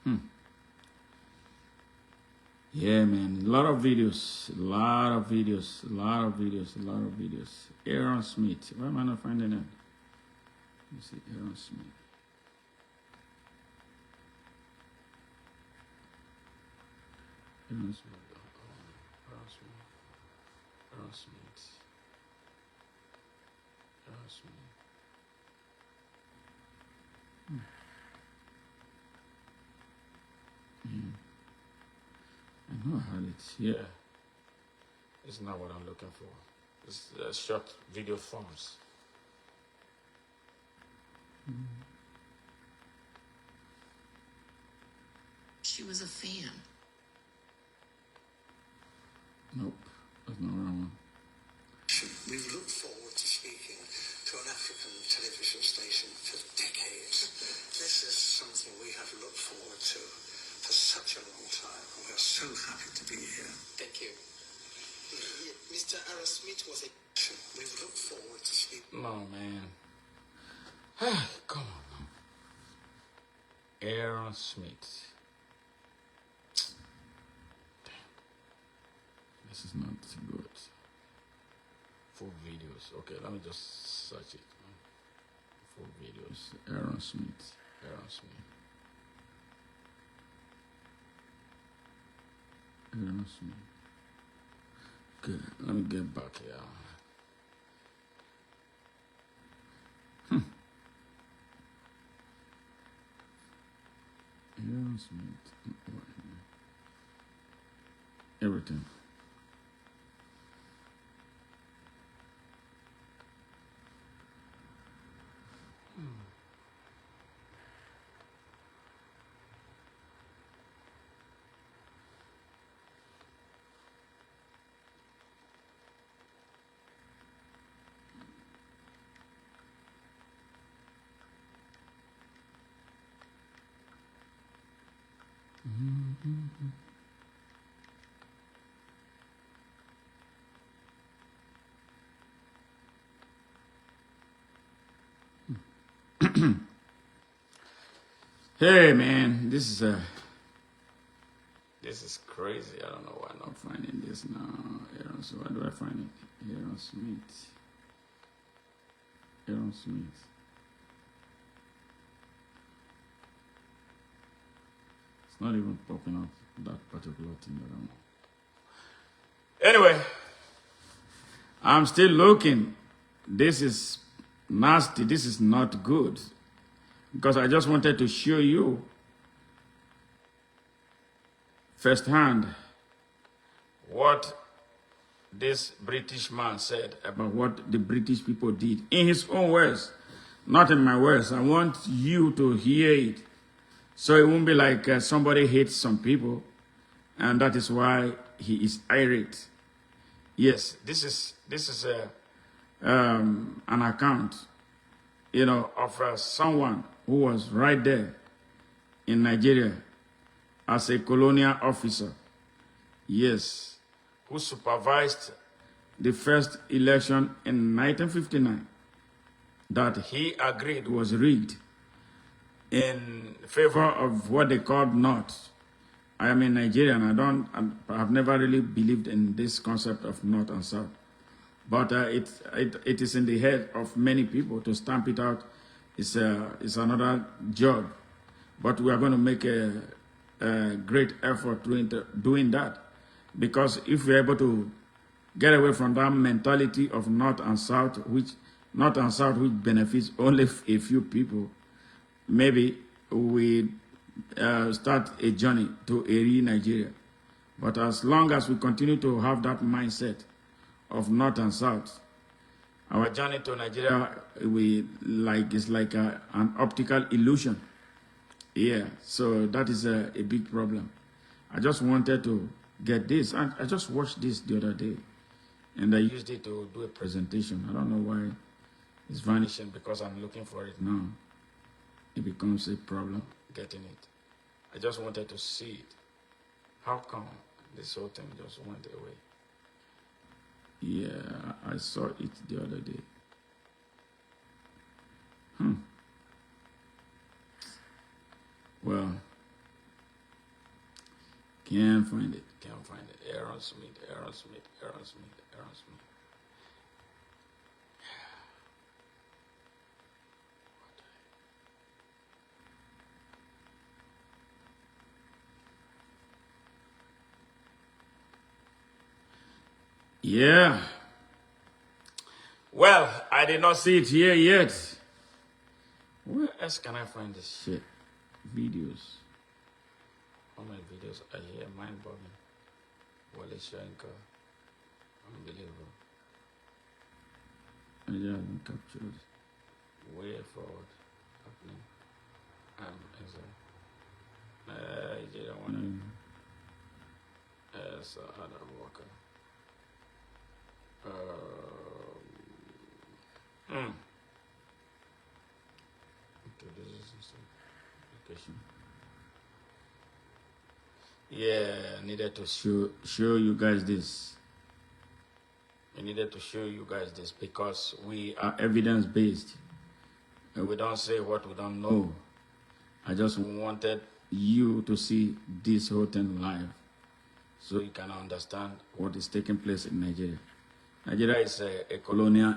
Damn. Yeah, man. A lot of videos. Aaron Smith. Why am I not finding it? Let me see. Aaron Smith. Aaron Smith. I know I had it. Yeah. It's not what I'm looking for. It's short video forms. She was a fan. Nope. That's not what I want. We've looked forward to speaking to an African television station for decades. This is something we have looked forward to for such a long time, and we're so happy to be here. Thank you. Mr. Aaron Smith was a... We've looked forward to speaking. No, man. Come on. Aaron Smith. Damn. This is not good. Full videos. Okay, let me just search it. Full videos. Aaron Smith. Good. Let me get back here. Aaron Smith. Everything. Hey man, this is crazy. I don't know why I'm not finding this now. Aaron, so where do I find it? Aaron Smith. Aaron Smith. It's not even popping up that particular thing. I don't know. Anyway, I'm still looking. This is nasty. This is not good. Because I just wanted to show you firsthand what this British man said about what the British people did in his own words, not in my words. I want you to hear it so it won't be like somebody hates some people and that is why he is irate. Yes, this is an account, of someone who was right there in Nigeria as a colonial officer. Yes, who supervised the first election in 1959 that he agreed was rigged in favor of what they called North. I am a Nigerian. I've never really believed in this concept of North and South. But it is in the head of many people. To stamp it out is another job. But we are going to make a great effort doing that. Because if we're able to get away from that mentality of North and South, which benefits only a few people, maybe we start a journey to a real Nigeria. But as long as we continue to have that mindset of North and South, our journey to Nigeria is like an optical illusion. Yeah, so that is a big problem. I just wanted to get this. I just watched this the other day, and I used it to do a presentation. I don't know why it's vanishing because I'm looking for it now. It becomes a problem getting it. I just wanted to see it. How come this whole thing just went away? Yeah, I saw it the other day. Well, can't find it. Aaron Smith. Yeah. Well, I did not see it here yet. Where else can I find this shit? Videos. All my videos are here. Mind-boggling. Wale Shanka. Unbelievable. Ajaja captured. Way forward. Happening. You don't want to. Other Walker. Yeah, I needed to show you guys this. I needed to show you guys this because we are evidence-based. And we don't say what we don't know. I just wanted you to see this whole thing live so you can understand what is taking place in Nigeria. Nigeria is a colonial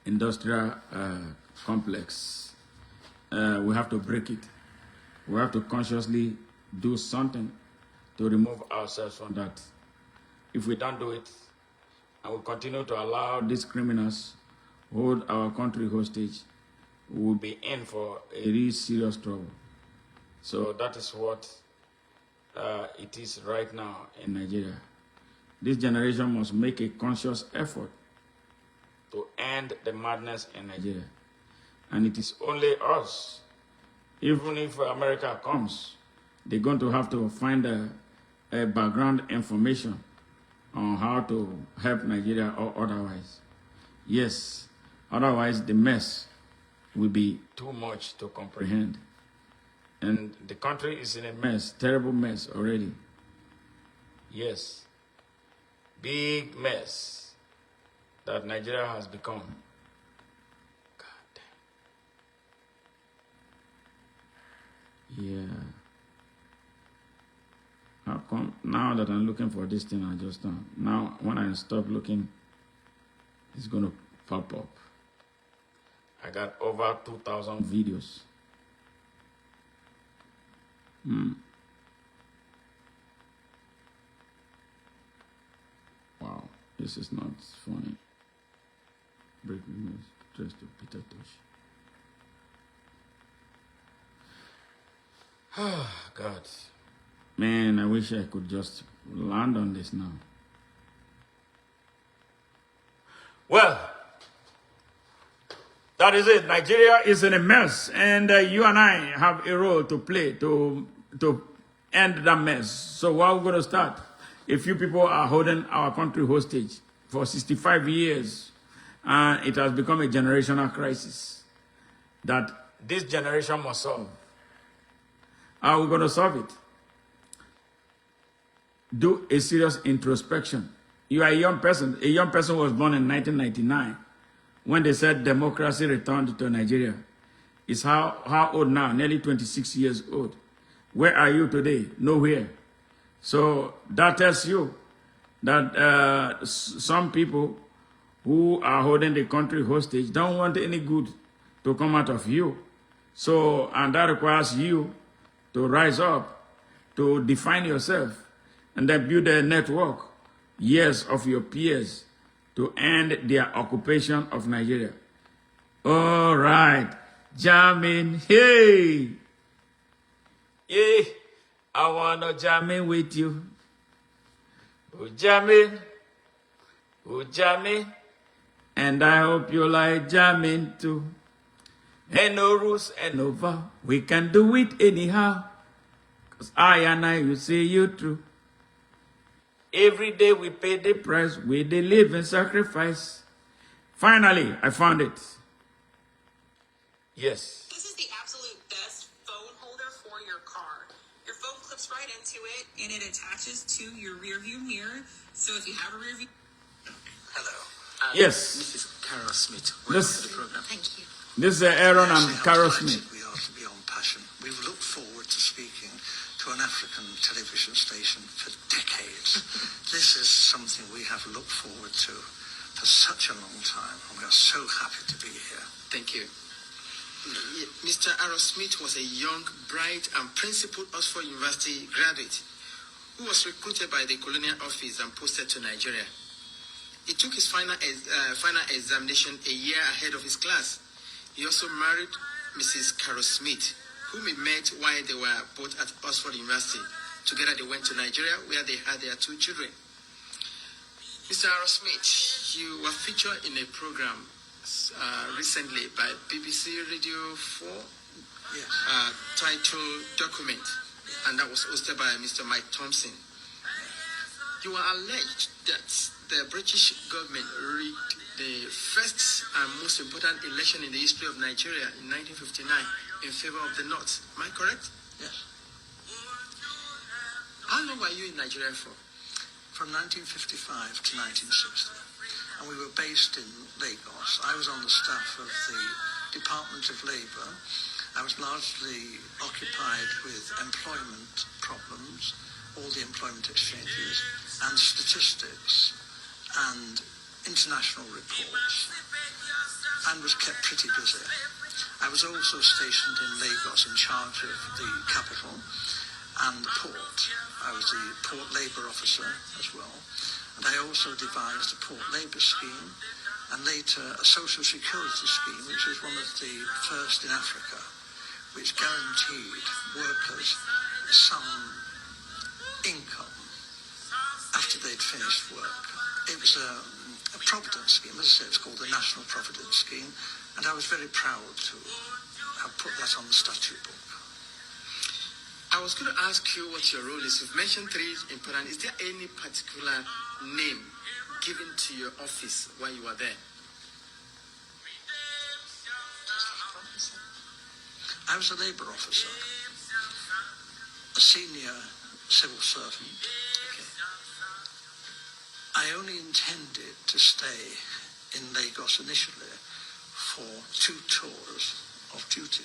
industrial complex. We have to break it. We have to consciously do something to remove ourselves from that. If we don't do it, and we continue to allow these criminals hold our country hostage, we will be in for a really serious trouble. So that is what it is right now in Nigeria. This generation must make a conscious effort to end the madness in Nigeria. And it is only us. Even if America comes, they're going to have to find a background information on how to help Nigeria or otherwise. Yes, otherwise the mess will be too much to comprehend. And the country is in a mess, terrible mess already. Yes. Big mess that Nigeria has become. God damn. Yeah. How come now that I'm looking for this thing I just done? Now when I stop looking, it's gonna pop up. I got over 2,000 videos. Wow, this is not funny. Breaking news, just to Peter Tosh. Oh, God. Man, I wish I could just land on this now. Well, that is it. Nigeria is in a mess, and you and I have a role to play to end that mess. So what we're going to start? If you people are holding our country hostage for 65 years, and it has become a generational crisis that this generation must solve. How are we going to solve it? Do a serious introspection. You are a young person. A young person was born in 1999 when they said democracy returned to Nigeria. It's how old now? Nearly 26 years old. Where are you today? Nowhere. So that tells you that some people who are holding the country hostage don't want any good to come out of you. So, and that requires you to rise up, to define yourself, and then build a network, years of your peers, to end their occupation of Nigeria. All right, jamming, hey! Yeah, I wanna jam in with you. Oh, jamming, and I hope you like jamming too. Ain't no rules and no vow, we can do it anyhow. Cause I and I will see you through. Every day we pay the price with the living sacrifice. Finally, I found it. Yes. This is the absolute best phone holder for your car. Your phone clips right into it, and it attaches to your rear view mirror. So if you have a rear view... Hello. Yes. Mrs. Carol Smith, welcome to the program. Thank you. This is Aaron and How Carol delighted Smith. we are to be on Passion. We've looked forward to speaking to an African television station for decades. This is something we have looked forward to for such a long time, and we are so happy to be here. Thank you. Mr. Aaron Smith was a young, bright, and principled Oxford University graduate who was recruited by the Colonial Office and posted to Nigeria. He took his final examination a year ahead of his class. He also married Mrs. Carol Smith, whom he met while they were both at Oxford University. Together they went to Nigeria, where they had their 2 children. Mr. Aaron Smith, you were featured in a program recently by BBC Radio 4, Yes. titled Document, and that was hosted by Mr. Mike Thompson. You are alleged that the British government rigged the first and most important election in the history of Nigeria in 1959 in favor of the North. Am I correct? Yes. How long were you in Nigeria for? From 1955 to 1960. And we were based in Lagos. I was on the staff of the Department of Labour. I was largely occupied with employment problems, all the employment exchanges, and statistics, and international reports, and was kept pretty busy. I was also stationed in Lagos in charge of the capital and the port. I was the port labour officer as well. And I also devised a port labour scheme and later a social security scheme, which was one of the first in Africa, which guaranteed workers some income after they'd finished work. It was a providence scheme. As I say, it's called the National Providence Scheme, and I was very proud to have put that on the statute book. I was going to ask you what your role is. You've mentioned 3 important. Is there any particular name given to your office while you were there? I was a labour officer. a senior civil servant. I only intended to stay in Lagos initially for 2 tours of duty.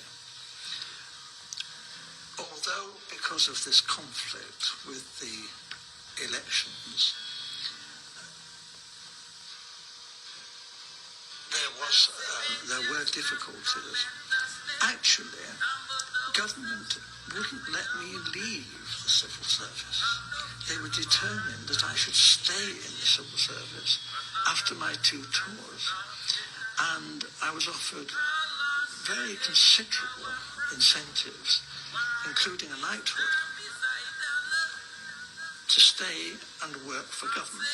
Although, because of this conflict with the elections, there were difficulties. Actually, government wouldn't let me leave the civil service. They were determined that I should stay in the civil service after my 2 tours. And I was offered very considerable incentives, including a knighthood, to stay and work for government.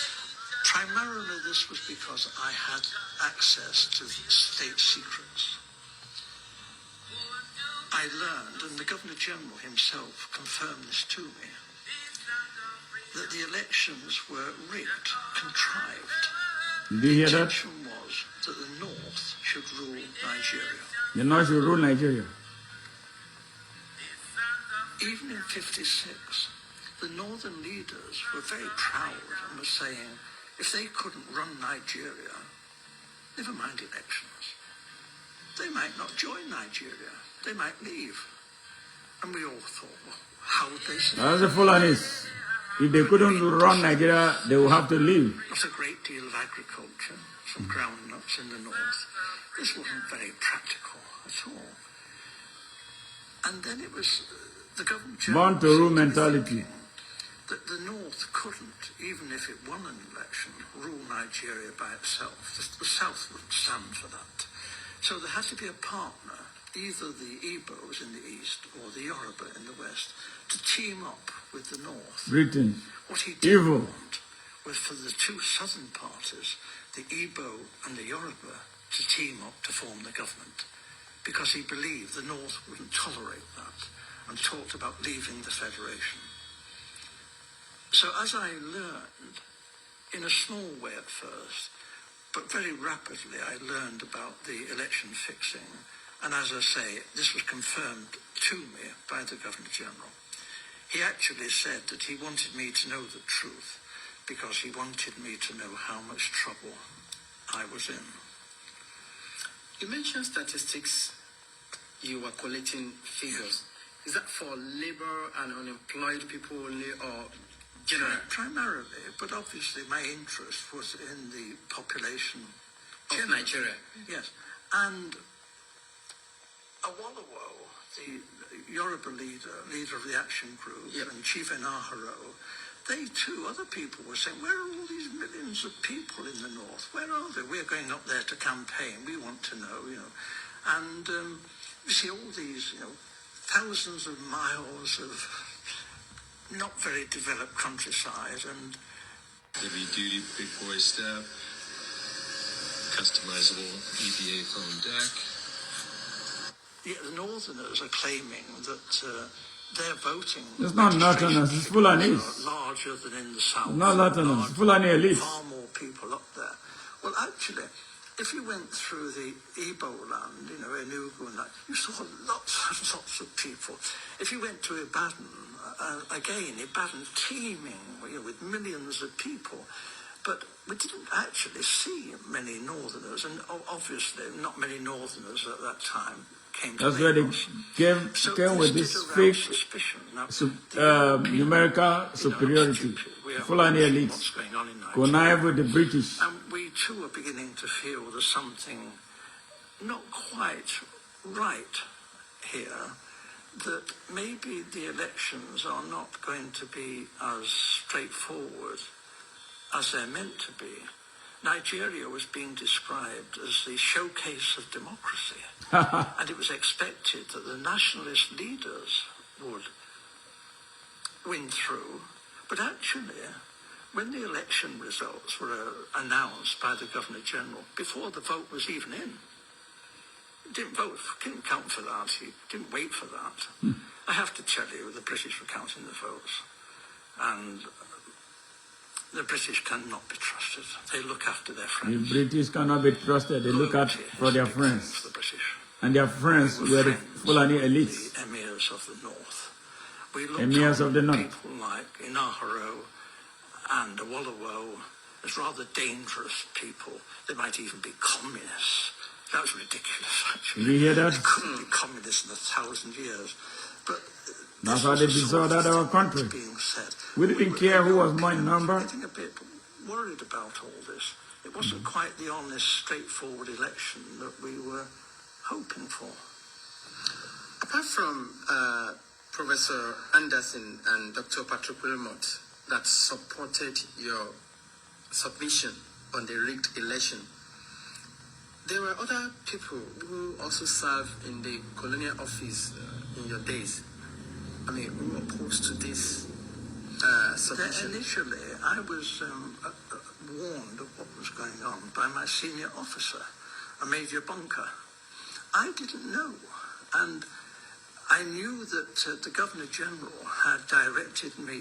Primarily this was because I had access to state secrets. I learned, and the Governor-General himself confirmed this to me, that the elections were rigged, contrived. Do you hear the that? intention was that the North should rule Nigeria. The North should rule Nigeria. Even in '56, the northern leaders were very proud and were saying, if they couldn't run Nigeria, never mind elections, they might not join Nigeria. They might leave. And we all thought, well, how would they survive? That's the Fulanis. If they couldn't run Nigeria, they would have to leave. Not a great deal of agriculture, some groundnuts in the north. This wasn't very practical at all. And then it was the government Born to rule mentality. that the North couldn't, even if it won an election, rule Nigeria by itself. The South wouldn't stand for that. So there had to be a partner, either the Igbos in the east or the Yoruba in the west, to team up with the North. Britain. What he did Evil. want was for the 2 southern parties, the Igbo and the Yoruba, to team up to form the government, because he believed the North wouldn't tolerate that and talked about leaving the federation. So as I learned, in a small way at first, but very rapidly I learned about the election fixing, and as I say, this was confirmed to me by the Governor-General. He actually said that he wanted me to know the truth because he wanted me to know how much trouble I was in. You mentioned statistics. You were collecting figures. Is that for labor and unemployed people only, or general? Primarily, but obviously my interest was in the population Of Nigeria? Yes. And Awolowo, the Yoruba leader of the action group, Yep. and Chief Enaharo, they too, other people were saying, where are all these millions of people in the north? Where are they? We're going up there to campaign. We want to know, And you see all these, thousands of miles of not very developed countryside, and Heavy duty big boy step, customizable EVA foam deck. yet the northerners are claiming that their voting It's not Northerners, it's Fulanis. are larger than in the south. It's not Northerners, it's Fulani elites. Far more people up there. Well, actually, if you went through the Igbo land, Enugu and that, you saw lots and lots of people. If you went to Ibadan, Ibadan teeming with millions of people. But we didn't actually see many northerners, and obviously not many northerners at that time came to That's where they Lagos. came with this fake suspicion. Now, numerical superiority. Fulani elites what's going on in Nigeria. connive with the British. And we too are beginning to feel there's something not quite right here, that maybe the elections are not going to be as straightforward as they're meant to be. Nigeria was being described as the showcase of democracy. And it was expected that the nationalist leaders would win through. But actually, when the election results were announced by the Governor-General, before the vote was even in, didn't count for that. He didn't wait for that. I have to tell you, the British were counting the votes. And the British cannot be trusted. They look after their The friends. British cannot be trusted. They look out for their friends. The British. And their friends were the Fulani elites. The emirs of the north. We looked Emirs of the on North. people like Inaharo and Awolowo as rather dangerous people. They might even be communists. That was ridiculous, actually. Did you hear that? They couldn't be communists in 1,000 years. But That's this how was they the sort disordered of our thing country. that's being said. We didn't care who was more in number. Getting a bit worried about all this. It wasn't quite the honest, straightforward election that we were hoping for. Apart from Professor Anderson and Dr. Patrick Wilmot that supported your submission on the rigged election, there were other people who also served in the colonial office in your days. I mean, who opposed to this submission? Initially, I was warned of what was going on by my senior officer, a Major Bunker. I didn't know, and I knew that the Governor-General had directed me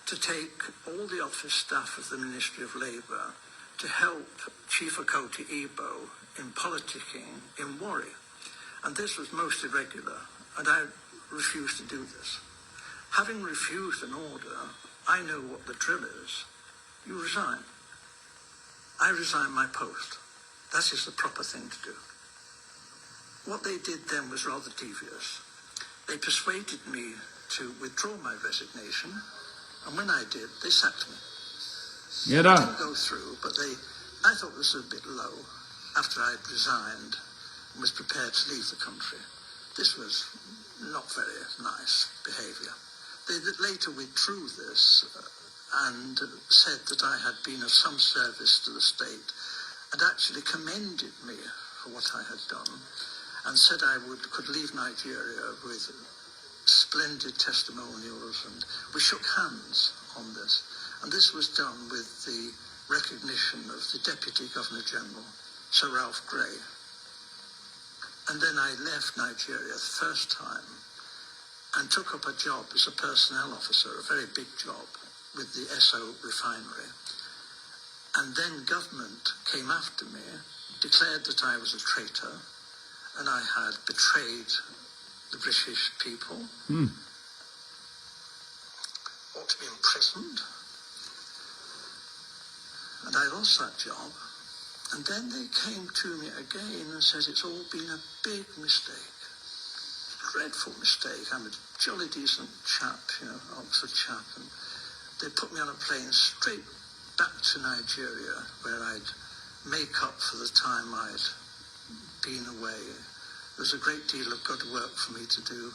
to take all the office staff of the Ministry of Labour to help Chief Okoti Igbo in politicking in Warri. And this was most irregular, and I refused to do this. Having refused an order, I know what the drill is. You resign. I resign my post. That is the proper thing to do. What they did then was rather devious. They persuaded me to withdraw my resignation, and when I did, they sacked me. Get It up. didn't go through, but I thought this was a bit low after I'd resigned and was prepared to leave the country. This was not very nice behaviour. They later withdrew this and said that I had been of some service to the state and actually commended me for what I had done and said I could leave Nigeria with splendid testimonials, and we shook hands on this. And this was done with the recognition of the Deputy Governor-General, Sir Ralph Gray. And then I left Nigeria the first time and took up a job as a personnel officer, a very big job, with the Esso refinery. And then government came after me, declared that I was a traitor, and I had betrayed the British people, ought to be imprisoned. And I lost that job. And then they came to me again and said it's all been a big mistake. Dreadful mistake. I'm a jolly decent chap, Oxford chap. And they put me on a plane straight back to Nigeria, where I'd make up for the time I'd been away. There was a great deal of good work for me to do,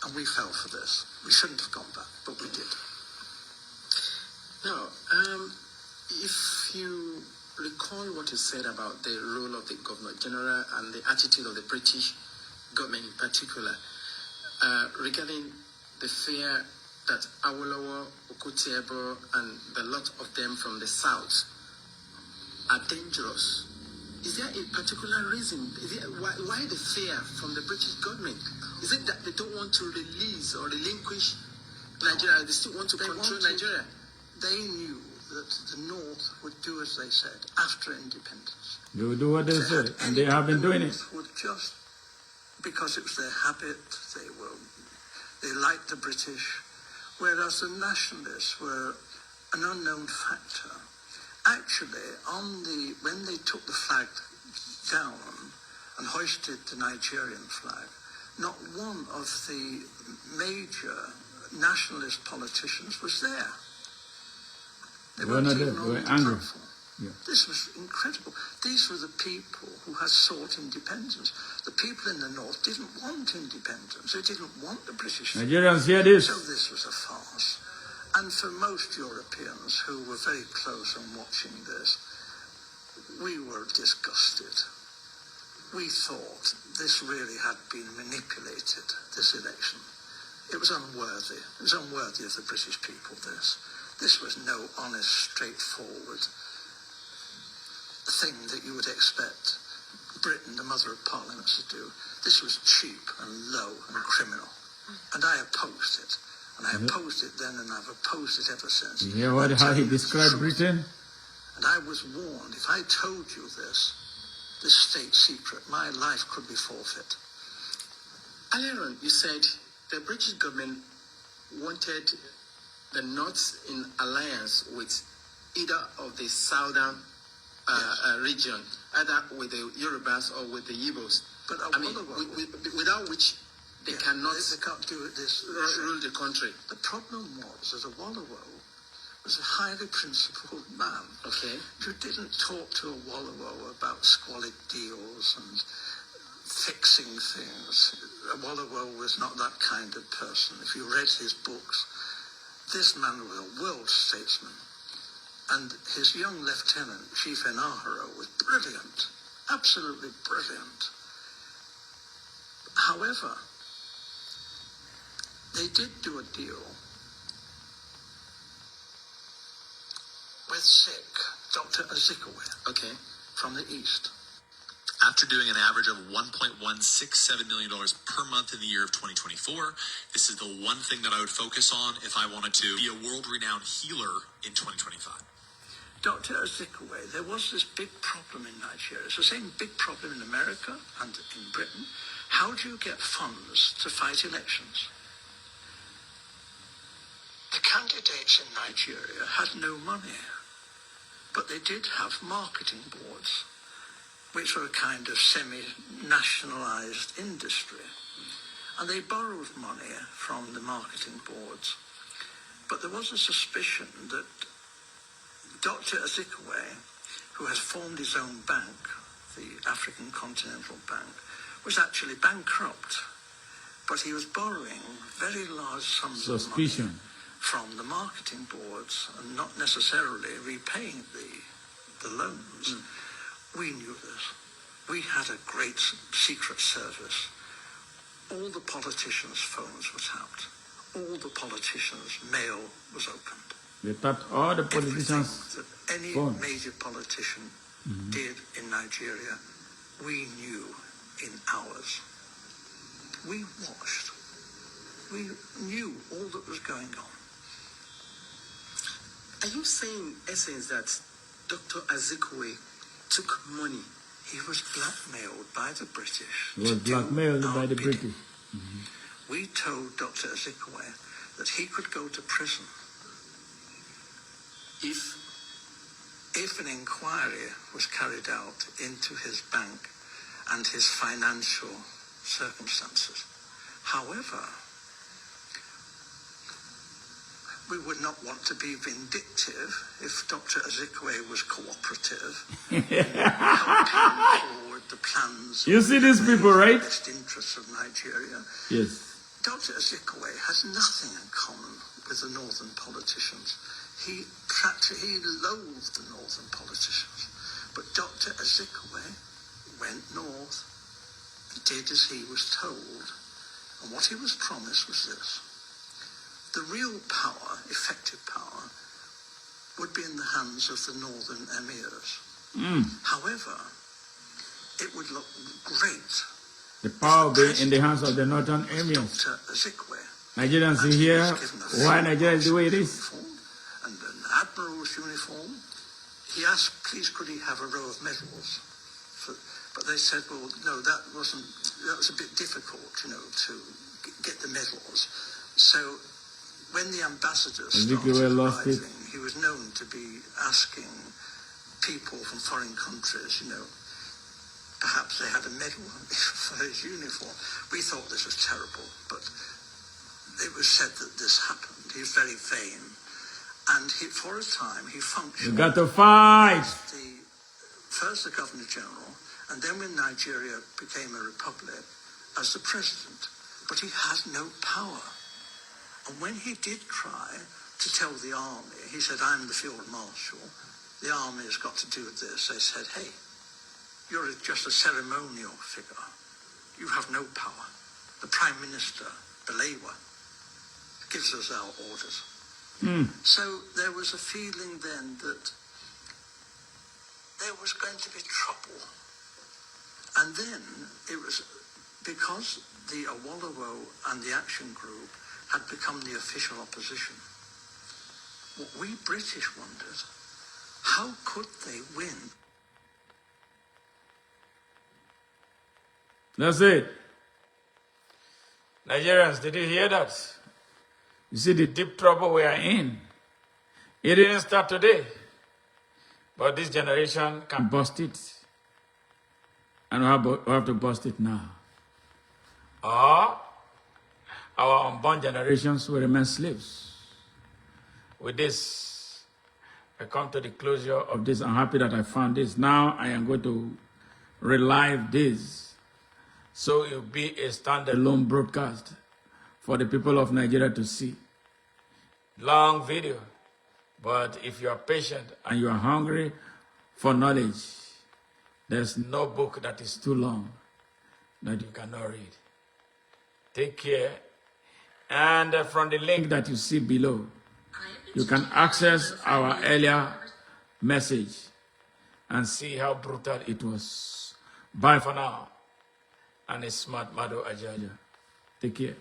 and we fell for this. We shouldn't have gone back, but we did. Now, if you recall what you said about the role of the Governor-General and the attitude of the British government in particular, regarding the fear that Awolowo, Okoti Igbo, and the lot of them from the south are dangerous, is there a particular reason? Why the fear from the British government? Is it that they don't want to release or relinquish Nigeria? They still want to control Nigeria? They knew that the North would do as they said after independence. They will do what they say, and they have been doing it. Would just, because it was their habit, they liked the British, whereas the nationalists were an unknown factor. Actually, when they took the flag down and hoisted the Nigerian flag, not one of the major nationalist politicians was there. They weren't even on the angry. platform. Yeah. This was incredible. These were the people who had sought independence. The people in the North didn't want independence. They didn't want the British. Nigerians hear this. So this was a farce. And for most Europeans who were very close on watching this, we were disgusted. We thought this really had been manipulated, this election. It was unworthy. It was unworthy of the British people, this. This was no honest, straightforward thing that you would expect Britain, the mother of parliaments, to do. This was cheap and low and criminal. And I opposed it. And I opposed it then, and I've opposed it ever since. You hear how he described Britain? And I was warned, if I told you this state secret, my life could be forfeit. Earlier on, you said The British government wanted the North in alliance with either of the southern region, either with the Yorubas or with the Igbos. But without which they cannot they can't do this. Rule the country. The problem was that Awolowo was a highly principled man. Okay. You didn't talk to Awolowo about squalid deals and fixing things. Awolowo was not that kind of person. If you read his books, this man was a world statesman. And his young lieutenant, Chief Enaharo, was brilliant, absolutely brilliant. However, they did do a deal with Dr. Azikiwe, from the East. After doing an average of $1.167 million per month in the year of 2024, this is the one thing that I would focus on if I wanted to be a world-renowned healer in 2025. Dr. Azikiwe, there was this big problem in Nigeria. It's the same big problem in America and in Britain. How do you get funds to fight elections? The candidates in Nigeria had no money, but they did have marketing boards, which were a kind of semi-nationalized industry. And they borrowed money from the marketing boards. But there was a suspicion that Dr. Azikiwe, who has formed his own bank, the African Continental Bank, was actually bankrupt. But he was borrowing very large sums of money from the marketing boards and not necessarily repaying the loans. We knew this. We had a great secret service. All the politicians' phones were tapped. All the politicians' mail was opened. They tapped all the politicians' that any phones. major politician did in Nigeria, we knew in hours. We watched. We knew all that was going on. Are you saying, in essence, that Dr. Azikiwe took money? He was blackmailed by the British. He was blackmailed by the British. We told Dr. Azikiwe that he could go to prison if an inquiry was carried out into his bank and his financial circumstances. However, we would not want to be vindictive if Dr. Azikiwe was cooperative, helping forward the plans. You see these people, right? Best interests of Nigeria. Yes. Dr. Azikiwe has nothing in common with the northern politicians. He loathed the northern politicians. But Dr. Azikiwe went north and did as he was told. And what he was promised was this. The real power, effective power, would be in the hands of the northern emirs. However, it would look great. The power will be in the hands of the northern emirs. Dr. Azikiwe. Nigerians see here why Nigeria is the way it is. And an admiral's uniform. He asked, please, could he have a row of medals? But they said, well, no, that was a bit difficult, to get the medals. So when the ambassadors started arriving, he was known to be asking people from foreign countries, perhaps they had a medal for his uniform. We thought this was terrible, but it was said that this happened. He was very vain. And for a time, he functioned. You got to fight. First the Governor General, and then when Nigeria became a republic, as the president. But he had no power. And when he did try to tell the army, he said, I'm the field marshal. The army has got to do this. They said, hey, you're just a ceremonial figure. You have no power. The Prime Minister, Balewa, gives us our orders. So there was a feeling then that there was going to be trouble. And then it was because the Awolowo and the Action Group had become the official opposition. What we British wondered, how could they win? That's it. Nigerians, did you hear that? You see the deep trouble we are in. It didn't start today. But this generation can bust it. And we have to bust it now. Or our unborn generations will remain slaves. With this, I come to the closure of this. I'm happy that I found this. Now I am going to relive this. So it will be a standalone broadcast for the people of Nigeria to see. Long video. But if you are patient and you are hungry for knowledge, there's no book that is too long that you cannot read. Take care. And from the link that you see below, you can access our earlier message and see how brutal it was. Bye for now. And a smart Madu Ajaja. Take care.